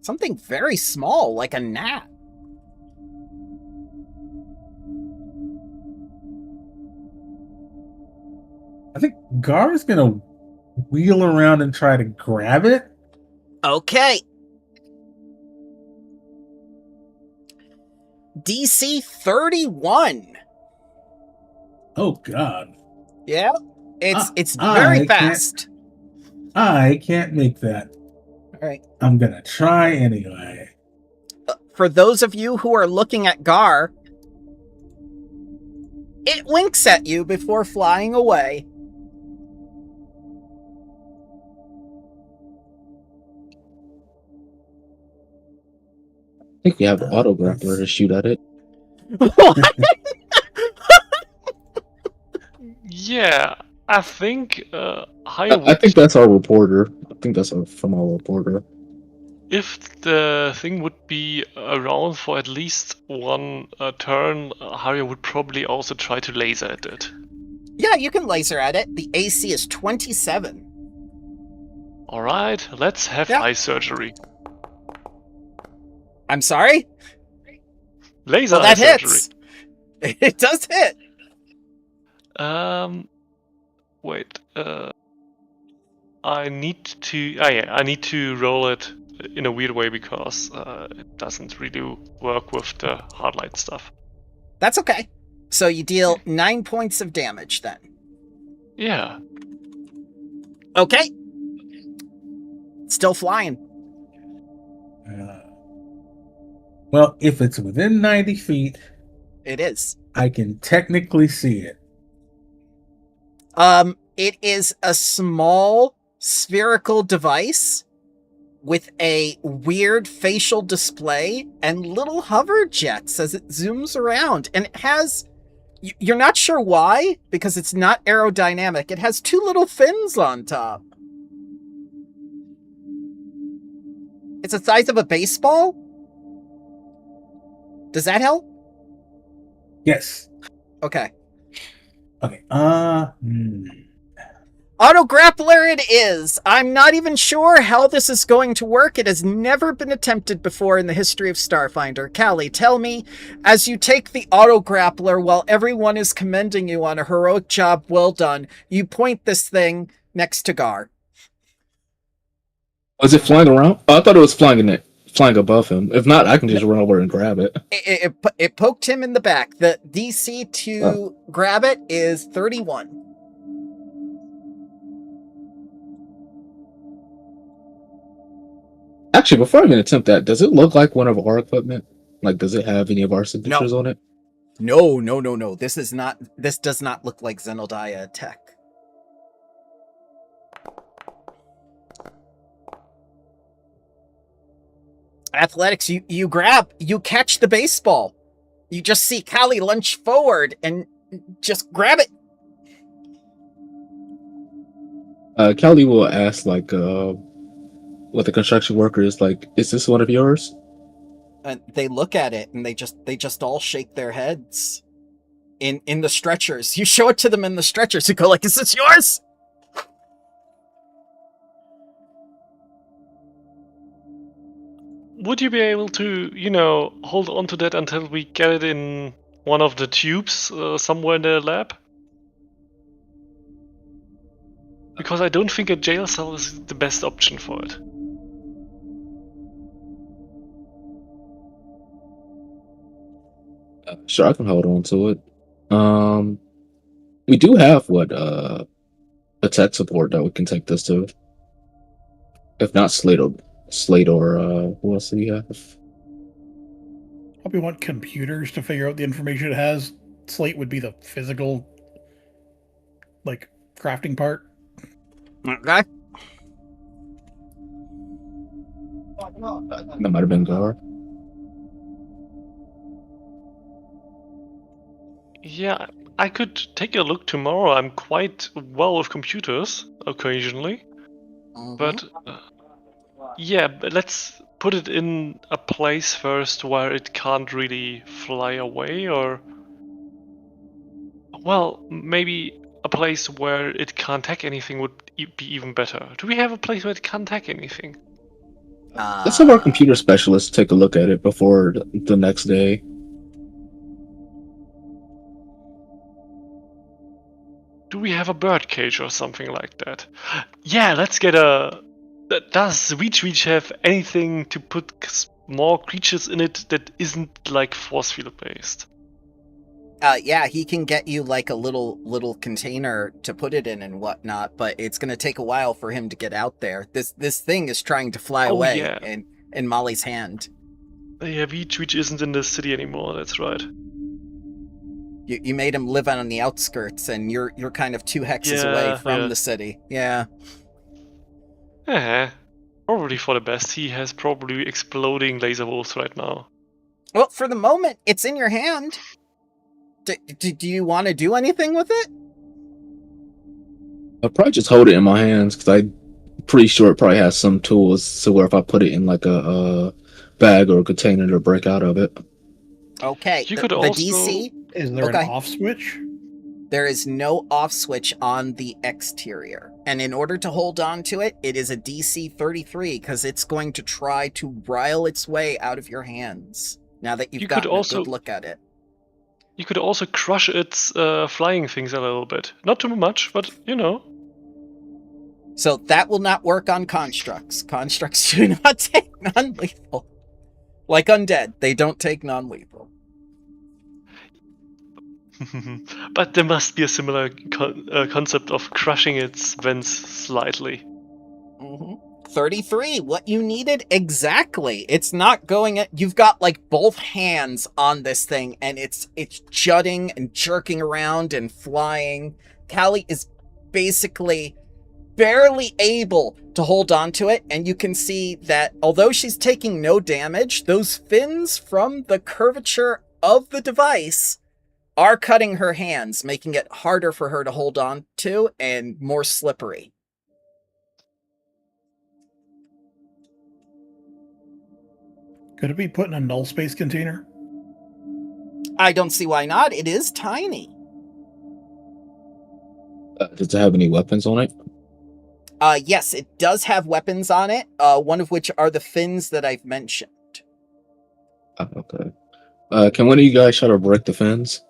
Something very small, like a gnat. I think Garr is gonna wheel around and try to grab it. Okay. DC 31. Oh God. Yeah. It's very fast. I can't make that. All right. I'm gonna try anyway. For those of you who are looking at Garr, it winks at you before flying away. I think you have an auto grappler to shoot at it. Yeah, I think I think that's our reporter. I think that's from our reporter. if the thing would be around for at least one turn, Haria would probably also try to laser at it. Yeah, you can laser at it. The AC is 27. Alright, let's have Yeah. eye surgery. I'm sorry? Laser Well, eye that surgery. hits. It does hit. Wait. I need to. I need to roll it in a weird way because it doesn't really work with the hardlight stuff. That's okay. So you deal 9 points of damage then. Yeah. Okay. Still flying. Well, if it's within 90 feet, It is. I can technically see it. It is a small spherical device with a weird facial display and little hover jets as it zooms around. And it has, you're not sure why, because it's not aerodynamic. It has two little fins on top. It's the size of a baseball. Does that help? Yes. Okay. Okay. Auto grappler it is. I'm not even sure how this is going to work. It has never been attempted before in the history of Starfinder. Cali, tell me, as you take the auto grappler while everyone is commending you on a heroic job well done, you point this thing next to Garr. Was it flying around? Oh, I thought it was flying above him. If not, I can just run over and grab it. It poked him in the back. The DC to grab it is 31. Actually, before I even attempt that, does it look like one of our equipment? Like, does it have any of our signatures on it? No. This does not look like Xenodiah tech. Athletics, you catch the baseball. You just see Cali lunge forward and just grab it. Cali will ask like what the construction worker is like. Is this one of yours? And they look at it and they just all shake their heads. In the stretchers. You show it to them in the stretchers. You go like, is this yours? Would you be able to, hold on to that until we get it in one of the tubes somewhere in the lab? Because I don't think a jail cell is the best option for it. Sure, I can hold on to it. We do have a tech support that we can take this to. If not Slate or who else do you have? Probably want computers to figure out the information it has. Slate would be the physical, like, crafting part. Okay. That might have been Garr. Yeah, I could take a look tomorrow. I'm quite well with computers occasionally. But but let's put it in a place first where it can't really fly away, or maybe a place where it can't hack anything would be even better. Do we have a place where it can't hack anything? Let's have our computer specialist take a look at it before the next day. Do we have a bird cage or something like that? Yeah, let's get a... Does Reach have anything to put more creatures in it that isn't like force field based? Yeah, he can get you like a little container to put it in and whatnot, but it's gonna take a while for him to get out there. This thing is trying to fly away in Molly's hand. Yeah, Reach isn't in the city anymore, that's right. You made him live on the outskirts, and you're kind of 2 hexes away from the city. Yeah. Probably for the best. He has probably exploding laser wolves right now. Well, for the moment, it's in your hand. Do you want to do anything with it? I'll probably just hold it in my hands because I'm pretty sure it probably has some tools to where if I put it in like a bag or a container to break out of it. Okay. You the could also... DC. Is there an off switch? There is no off switch on the exterior. And in order to hold on to it, it is a DC 33 because it's going to try to rile its way out of your hands. Now that you've gotten a good look at it. You could also crush its flying things a little bit. Not too much, but So that will not work on constructs. Constructs do not take non-lethal. Like undead, they don't take non-lethal. But there must be a similar concept of crushing its vents slightly. 33, what you needed exactly. It's not going at... You've got like both hands on this thing, and it's jutting and jerking around and flying. Cali is basically barely able to hold on to it, and you can see that although she's taking no damage, those fins from the curvature of the device are cutting her hands, making it harder for her to hold on to and more slippery. Could it be put in a null space container? I don't see why not. It is tiny. Does it have any weapons on it? Yes, it does have weapons on it, one of which are the fins that I've mentioned. Okay. Can one of you guys try to break the fins?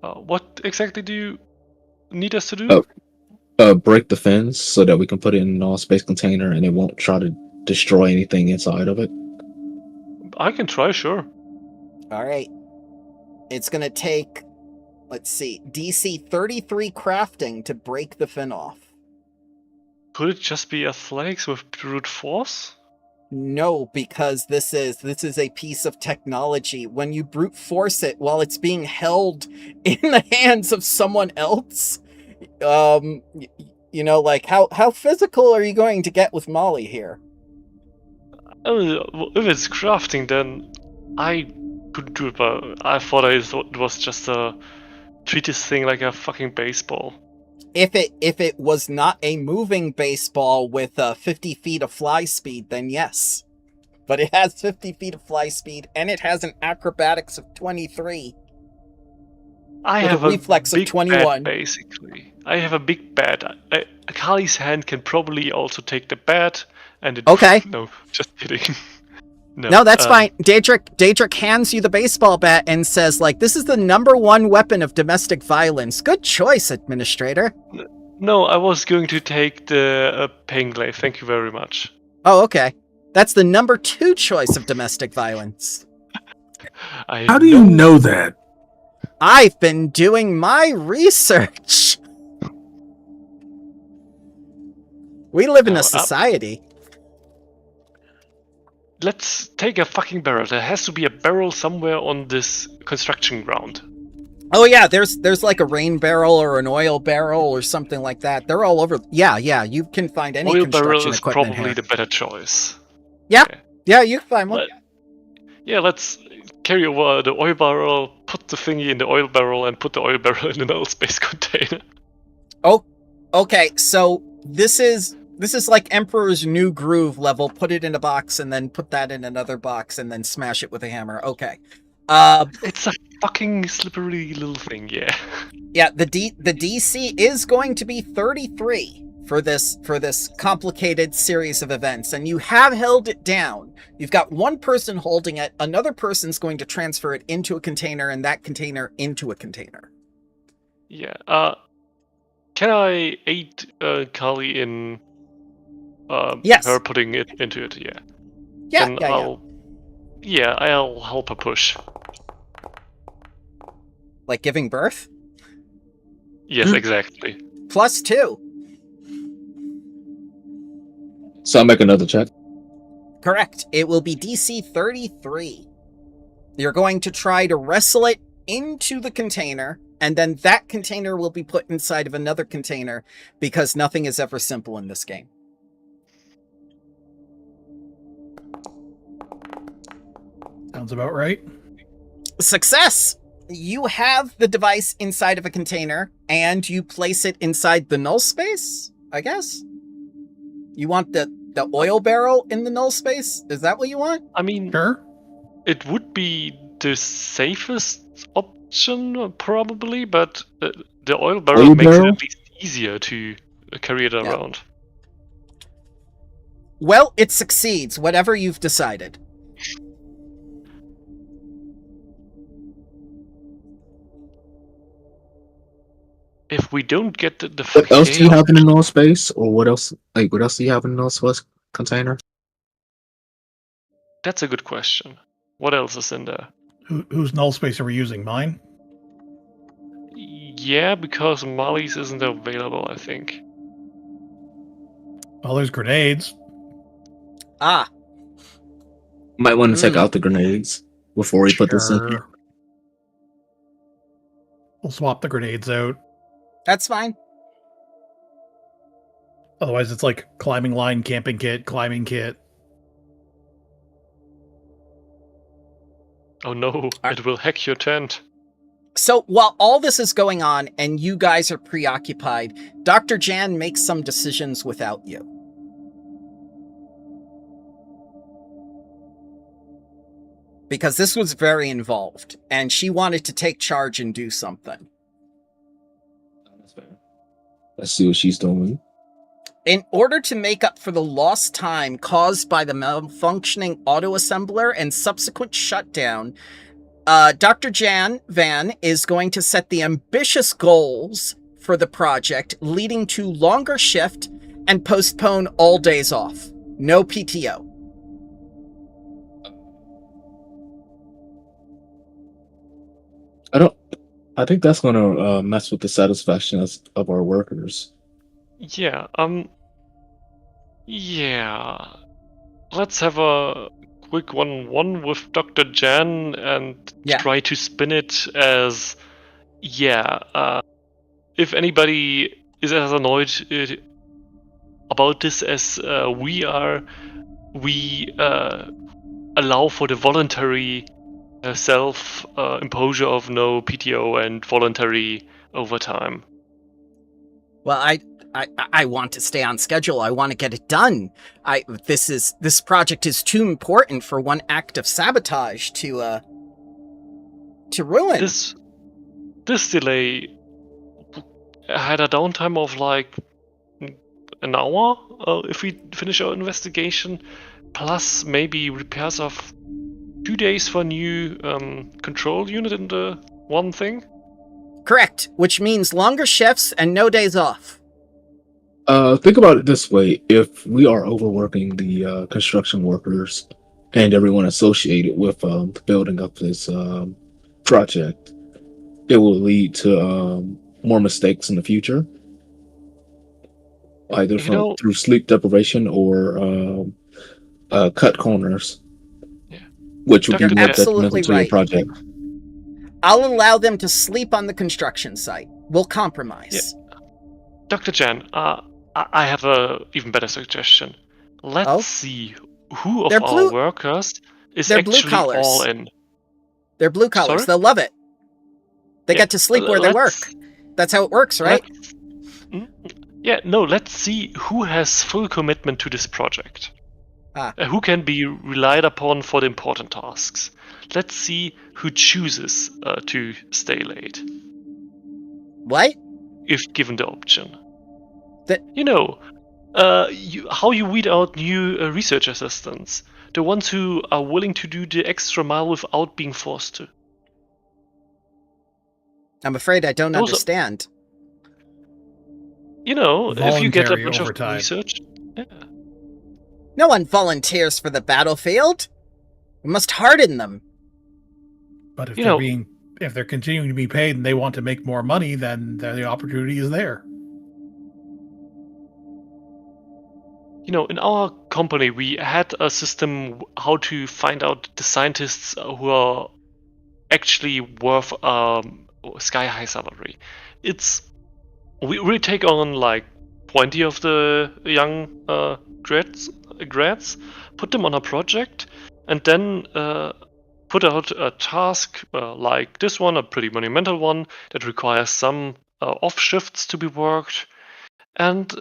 What exactly do you need us to do? Break the fins so that we can put it in an all-space container and it won't try to destroy anything inside of it. I can try, sure. All right. It's going to take, let's see, DC 33 crafting to break the fin off. Could it just be athletics with brute force? No, because this is a piece of technology. When you brute force it while it's being held in the hands of someone else, like how physical are you going to get with Molly here? If it's crafting, then I couldn't do it, but I thought it was just a treat this thing like a fucking baseball. If it was not a moving baseball with 50 feet of fly speed, then yes. But it has 50 feet of fly speed, and it has an acrobatics of 23. I With have a reflex of big 21. bat, basically. I have a big bat. Kali's hand can probably also take the bat, and it... Okay. No, just kidding. No, that's fine. Daedric hands you the baseball bat and says, like, this is the #1 weapon of domestic violence. Good choice, Administrator. No, I was going to take the pain glaive. Thank you very much. Oh, okay. That's the #2 choice of domestic violence. How do you know that? I've been doing my research. We live in a society. Let's take a fucking barrel. There has to be a barrel somewhere on this construction ground. Oh yeah, there's like a rain barrel or an oil barrel or something like that. They're all over. Yeah, you can find any Oil construction barrel is equipment probably here. the better choice. Yeah, Okay. yeah, you can find one. Let's carry over the oil barrel, put the thingy in the oil barrel, and put the oil barrel in another space container. Oh, okay. So this is like Emperor's New Groove level. Put it in a box and then put that in another box and then smash it with a hammer. Okay. It's a fucking slippery little thing, yeah. Yeah, the DC is going to be 33 for this complicated series of events, and you have held it down. You've got one person holding it, another person's going to transfer it into a container, and that container into a container. Yeah. Can I aid Kali in Yes. her putting it into it? Yeah. Yeah. I'll help her push. Like giving birth? Yes, exactly. +2. So I'll make another check. Correct. It will be DC 33. You're going to try to wrestle it into the container, and then that container will be put inside of another container, because nothing is ever simple in this game. Sounds about right. Success! You have the device inside of a container, and you place it inside the null space, I guess? You want the oil barrel in the null space? Is that what you want? I mean, Sure. it would be the safest option, probably, but the oil barrel makes it at least easier to carry it around. Well, it succeeds, whatever you've decided. If we don't get the What fucking else do you have in the null space, or what else? Like, what else do you have in the null space container? That's a good question. What else is in there? Whose null space are we using? Mine? Yeah, because Molly's isn't available, I think. Well, there's grenades. Ah, Might want to take out the grenades before we put this in. Sure. We'll swap the grenades out. that's fine. Otherwise, it's like climbing line, camping kit, climbing kit. Oh no, it will hack your tent. So while all this is going on and you guys are preoccupied, Dr. Jan makes some decisions without you. Because this was very involved, and she wanted to take charge and do something. Let's see what she's doing. In order to make up for the lost time caused by the malfunctioning autoassembler and subsequent shutdown, Dr. Jan Van is going to set the ambitious goals for the project, leading to longer shift and postpone all days off. No PTO. I think that's going to mess with the satisfaction of our workers. Yeah, yeah. Let's have a quick one-on-one with Dr. Jan and try to spin it as, if anybody is as annoyed about this as we are, we allow for the voluntary self-imposure of no PTO and voluntary overtime. Well, I want to stay on schedule. I want to get it done. This project is too important for one act of sabotage to ruin. This delay had a downtime of like an hour if we finish our investigation, plus maybe repairs of 2 days for a new control unit in the one thing. Correct, which means longer shifts and no days off. Think about it this way: if we are overworking the construction workers and everyone associated with the building of this project, it will lead to more mistakes in the future, either through sleep deprivation or cut corners, which would be more detrimental to your project. I'll allow them to sleep on the construction site. We'll compromise. Yeah. Dr. Jan, I have a even better suggestion. Let's see who of our workers is actually all in. They're blue collars. They'll love it. They get to sleep where they work. That's how it works, right? Let's see who has full commitment to this project. Who can be relied upon for the important tasks. Let's see who chooses to stay late. What? If given the option. How you weed out new research assistants. The ones who are willing to do the extra mile without being forced to. I'm afraid I don't understand. If you get a bunch of research... Yeah. No one volunteers for the battlefield. We must harden them. But if they're continuing to be paid and they want to make more money, then the opportunity is there. In our company, we had a system how to find out the scientists who are actually worth sky-high salary. We take on like 20 of the young grads, put them on a project, and then put out a task like this one, a pretty monumental one that requires some off shifts to be worked, and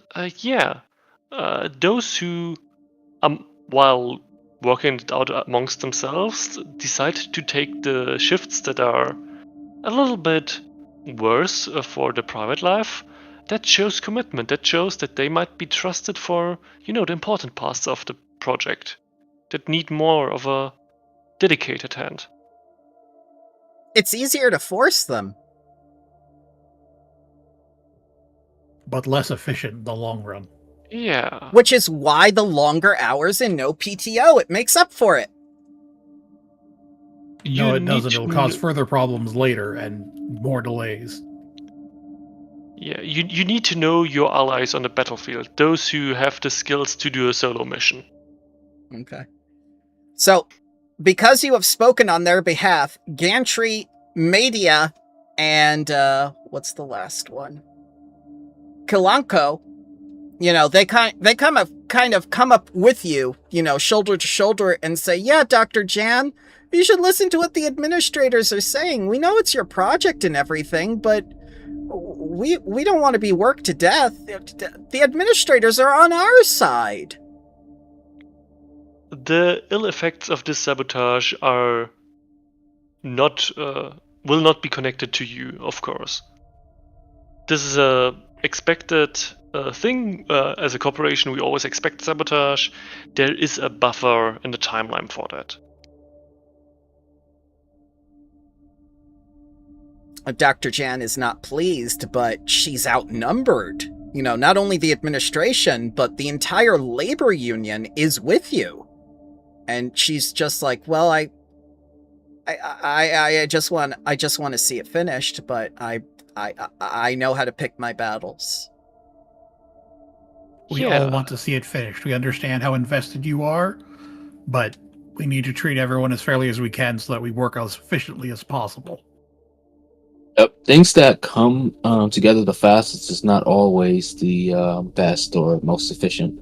those who, while working it out amongst themselves, decide to take the shifts that are a little bit worse for the private life. That shows commitment. That shows that they might be trusted for, the important parts of the project that need more of a dedicated hand. It's easier to force them. But less efficient in the long run. Yeah. Which is why the longer hours and no PTO. It makes up for it. No, it doesn't. It'll cause further problems later and more delays. Yeah, you need to know your allies on the battlefield. Those who have the skills to do a solo mission. Okay. So, because you have spoken on their behalf, Gantry, Media, and what's the last one? Kalanko, they kind of come up with you, shoulder to shoulder and say, yeah, Dr. Jan, you should listen to what the administrators are saying. We know it's your project and everything, but we don't want to be worked to death. The administrators are on our side. The ill effects of this sabotage are not will not be connected to you, of course. This is a expected thing. As a corporation, we always expect sabotage. There is a buffer in the timeline for that. Dr. Jan is not pleased, but she's outnumbered. Not only the administration, but the entire labor union is with you. And she's just like, well, I just want to see it finished, but I know how to pick my battles. We all want to see it finished. We understand how invested you are, but we need to treat everyone as fairly as we can so that we work as efficiently as possible. Yep. Things that come together the fastest is not always the best or most efficient.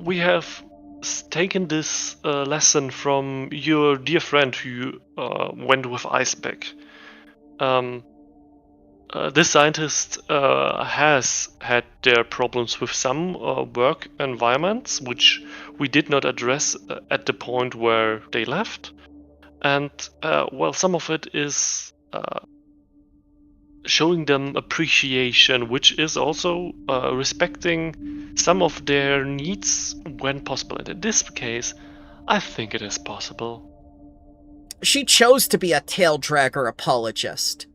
We have taken this lesson from your dear friend who went with Icepack. This scientist has had their problems with some work environments, which we did not address at the point where they left. And, well, some of it is showing them appreciation, which is also respecting some of their needs when possible. And in this case, I think it is possible. She chose to be a tail dragger apologist.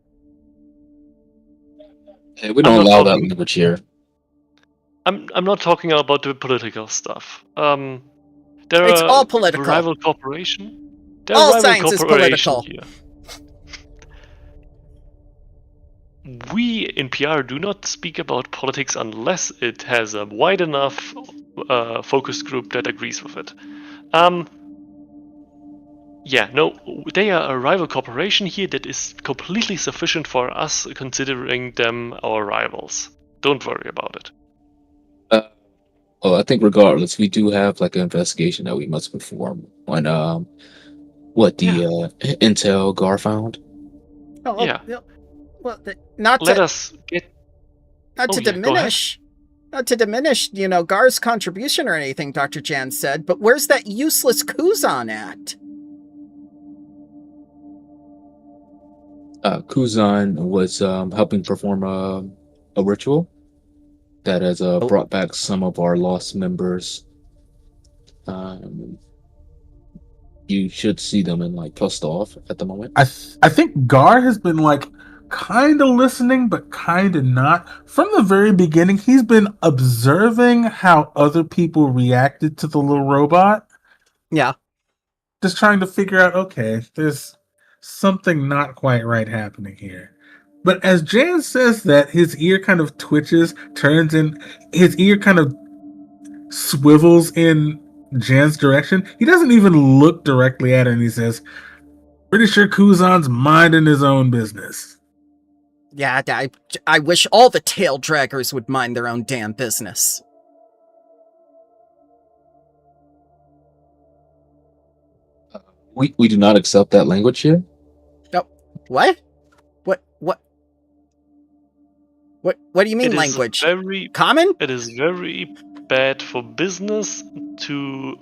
Hey, we don't I'm not allow that talking- language here. I'm not talking about the political stuff. There It's are all political. rival corporation. There All are rival science is corporation political. here. We in PR do not speak about politics unless it has a wide enough focus group that agrees with it. Yeah, no, they are a rival corporation here that is completely sufficient for us, considering them our rivals. Don't worry about it. Well, I think regardless, we do have like an investigation that we must perform on what the intel Garr found. Oh, Yeah. Well, not Let to us get. not to Oh, yeah, go ahead. diminish, Gar's contribution or anything, Dr. Jan said, but where's that useless Kuzan at? Kuzan was helping perform a ritual that has brought back some of our lost members. You should see them in like plus off at the moment. I think Garr has been like kind of listening, but kind of not. From the very beginning, he's been observing how other people reacted to the little robot. Yeah. Just trying to figure out, okay, there's something not quite right happening here. But as Jan says that, his ear kind of twitches, his ear kind of swivels in Jan's direction. He doesn't even look directly at her, and he says, pretty sure Kuzan's minding his own business. Yeah, I wish all the tail draggers would mind their own damn business. We do not accept that language here. What? What do you mean It is language? very Common? It is very bad for business to,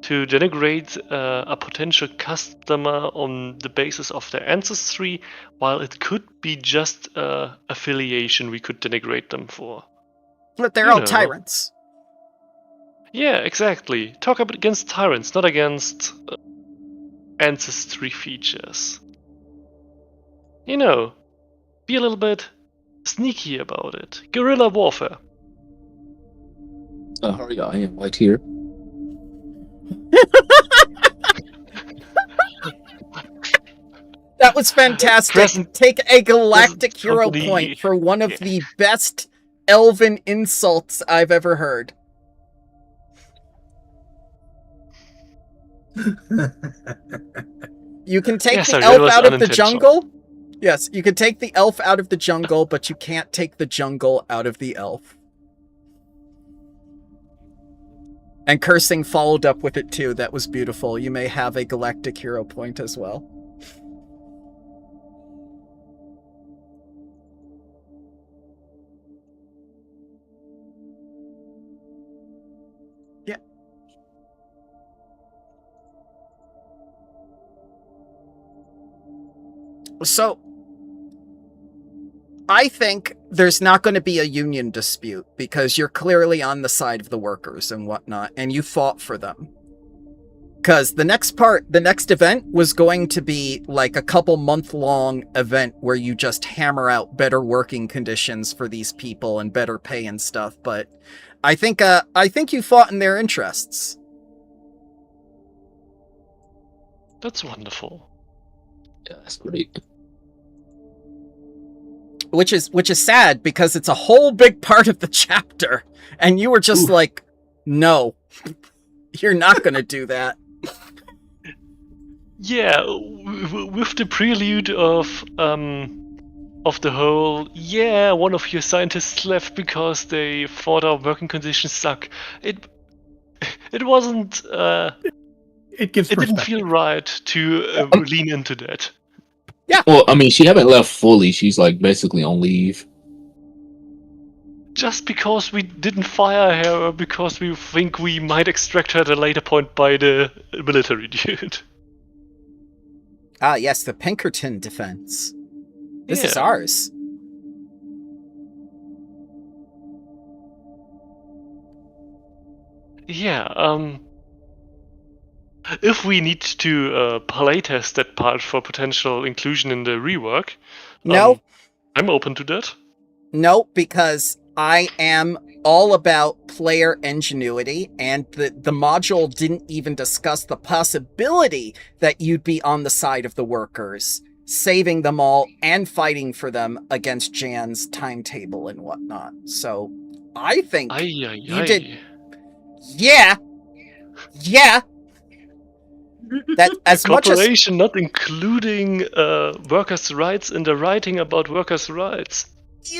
to denigrate a potential customer on the basis of their ancestry, while it could be just affiliation we could denigrate them for. But they're You all know. tyrants. Yeah, exactly. Talk about against tyrants, not against ancestry features. Be a little bit sneaky about it. Guerrilla warfare. Haria, I am right here. That was fantastic. Present- Take a galactic present hero company- point for one of yeah. the best elven insults I've ever heard. You can take Yeah, the sorry, that elf was out of the unintentional. jungle. Yes, you can take the elf out of the jungle, but you can't take the jungle out of the elf. And cursing followed up with it too. That was beautiful. You may have a galactic hero point as well. Yeah. So, I think there's not going to be a union dispute because you're clearly on the side of the workers and whatnot, and you fought for them. Because the next event was going to be like a couple month-long event where you just hammer out better working conditions for these people and better pay and stuff. But I think you fought in their interests. That's wonderful. Yeah, that's great. Which is sad because it's a whole big part of the chapter, and you were just like, no, you're not going to do that. Yeah, with the prelude of the whole, one of your scientists left because they thought our working conditions suck. it wasn't. It gives It didn't perspective. feel right to lean into that. Well, I mean, she haven't left fully. She's like basically on leave. Just because we didn't fire her, or because we think we might extract her at a later point by the military dude. Ah, yes, the Pinkerton defense. This is Yeah. ours. Yeah, if we need to playtest that part for potential inclusion in the rework, No, I'm open to that. no, because I am all about player ingenuity, and the module didn't even discuss the possibility that you'd be on the side of the workers, saving them all and fighting for them against Jan's timetable and whatnot. So I think you did. Yeah. That as much as Corporation not including workers' rights in the writing about workers' rights.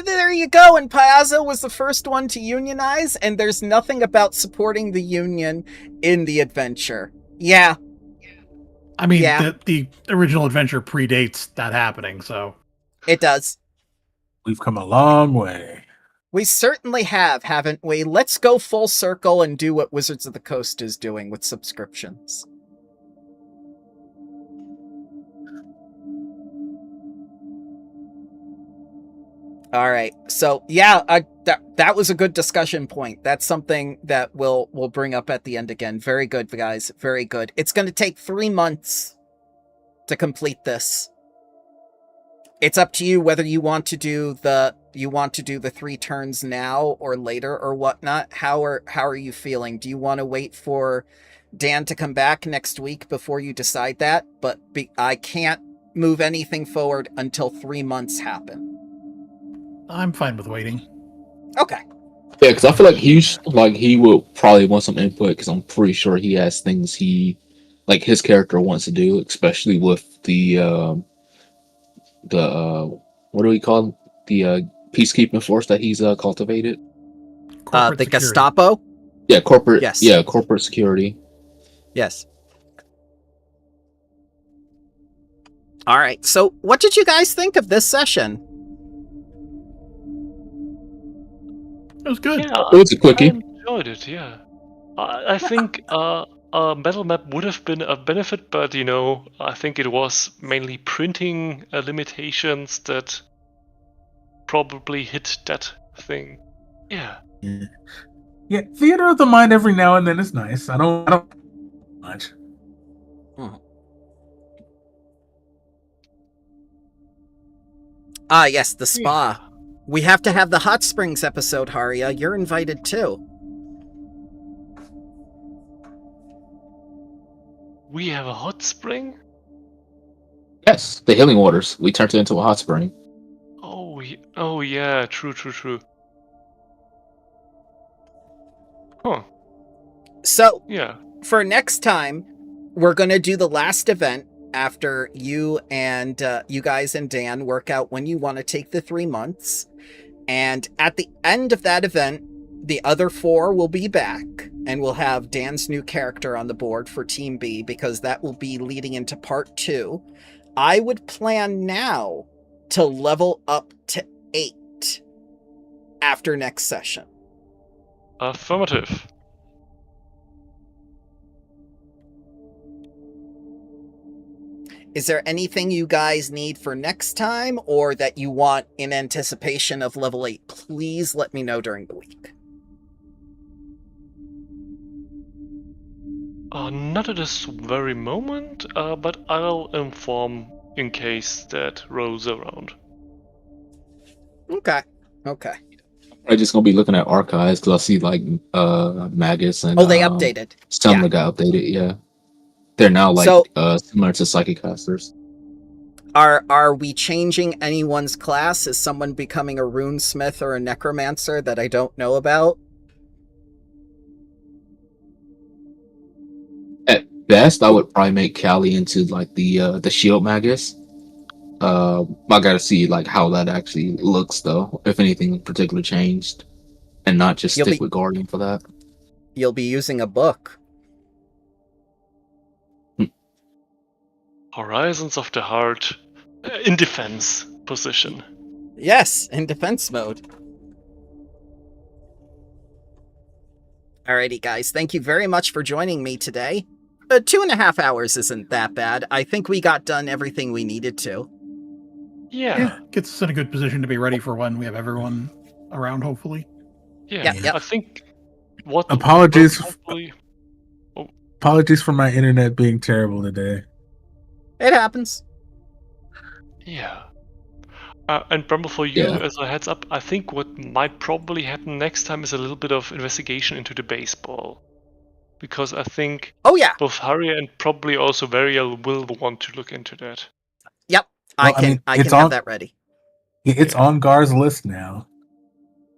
there you go. And Piazza was the first one to unionize, and there's nothing about supporting the union in the adventure. Yeah. I mean, Yeah. the original adventure predates that happening, so It does. We've come a long way. We certainly have, haven't we? Let's go full circle and do what Wizards of the Coast is doing with subscriptions. All right. So, yeah, that was a good discussion point. That's something that we'll bring up at the end again. Very good, guys. Very good. It's going to take 3 months to complete this. It's up to you whether you want to do the 3 turns now or later or whatnot. How are you feeling? Do you want to wait for Dan to come back next week before you decide that? But I can't move anything forward until 3 months happen. I'm fine with waiting. Okay. Yeah, because I feel like he will probably want some input because I'm pretty sure he has things his character wants to do, especially with the what do we call them? The peacekeeping force that he's cultivated. Corporate The security. Gestapo? Yeah, corporate. Yes. Yeah, corporate security. Yes. All right. So, what did you guys think of this session? It was good. Yeah, It was a quickie. I enjoyed it. Yeah, I think a battle map would have been a benefit, but I think it was mainly printing limitations that probably hit that thing. Yeah. Yeah, theater of the mind every now and then is nice. I don't much. Ah, yes, the spa. We have to have the hot springs episode, Haria. You're invited too. We have a hot spring? Yes, the healing waters. We turned it into a hot spring. Oh yeah, true. Huh. So, Yeah. for next time, we're going to do the last event after you and you guys and Dan work out when you want to take the 3 months. And at the end of that event, the other 4 will be back, and we'll have Dan's new character on the board for Team B, because that will be leading into part 2. I would plan now to level up to 8 after next session. Affirmative. Is there anything you guys need for next time, or that you want in anticipation of level 8? Please let me know during the week. Not at this very moment, but I'll inform in case that rolls around. Okay. I'm just gonna be looking at archives because I see Magus and They updated. some Yeah. that got updated. Yeah, they're now similar to psychic casters. Are we changing anyone's class? Is someone becoming a runesmith or a necromancer that I don't know about? At best, I would probably make Cali into the shield magus. I gotta see how that actually looks though. If anything in particular changed, and not just You'll stick be- with Guardian for that. You'll be using a book. Horizons of the Heart in defense position. Yes, in defense mode. Alrighty, guys. Thank you very much for joining me today. 2.5 hours isn't that bad. I think we got done everything we needed to. Yeah. Gets us in a good position to be ready for when we have everyone around, hopefully. Yeah. Yep. I think what Apologies. hopefully, Apologies for my internet being terrible today. It happens. yeah. And Bramble, for you, Yeah. as a heads up, I think what might probably happen next time is a little bit of investigation into the baseball. Because I think Oh, yeah. both Haria and probably also Variel will want to look into that. Yep. Well, I can it's have on- that ready. It's on Gar's list now.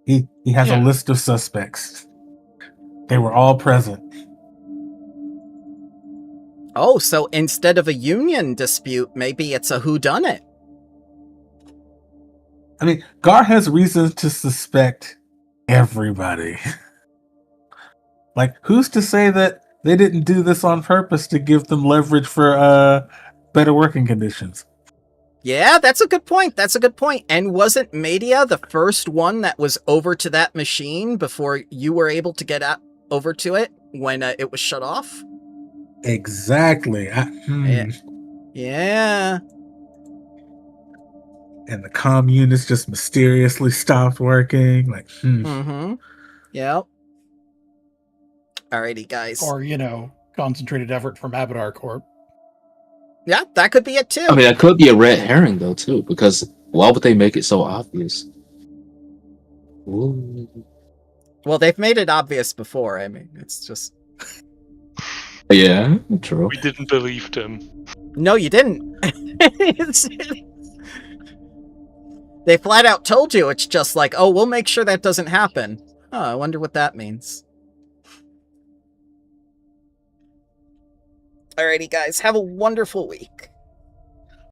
He has a Yeah. list of suspects. They were all present. Oh, so instead of a union dispute, maybe it's a whodunit. I mean, Garr has reasons to suspect everybody. Like, who's to say that they didn't do this on purpose to give them leverage for better working conditions? Yeah, that's a good point. That's a good point. And wasn't Media the first one that was over to that machine before you were able to get over to it when it was shut off? Exactly. Yeah. And the communists just mysteriously stopped working. Like, Mm-hmm. Yep. Alrighty, guys. Or, concentrated effort from Abadar Corp. Yeah, that could be it too. I mean, that could be a red herring though too, because why would they make it so obvious? Ooh. Well, they've made it obvious before. I mean, it's just... Yeah, true. We didn't believe them. No, you didn't. They flat out told you. It's just like, oh, we'll make sure that doesn't happen. Oh, I wonder what that means. Alrighty, guys. Have a wonderful week.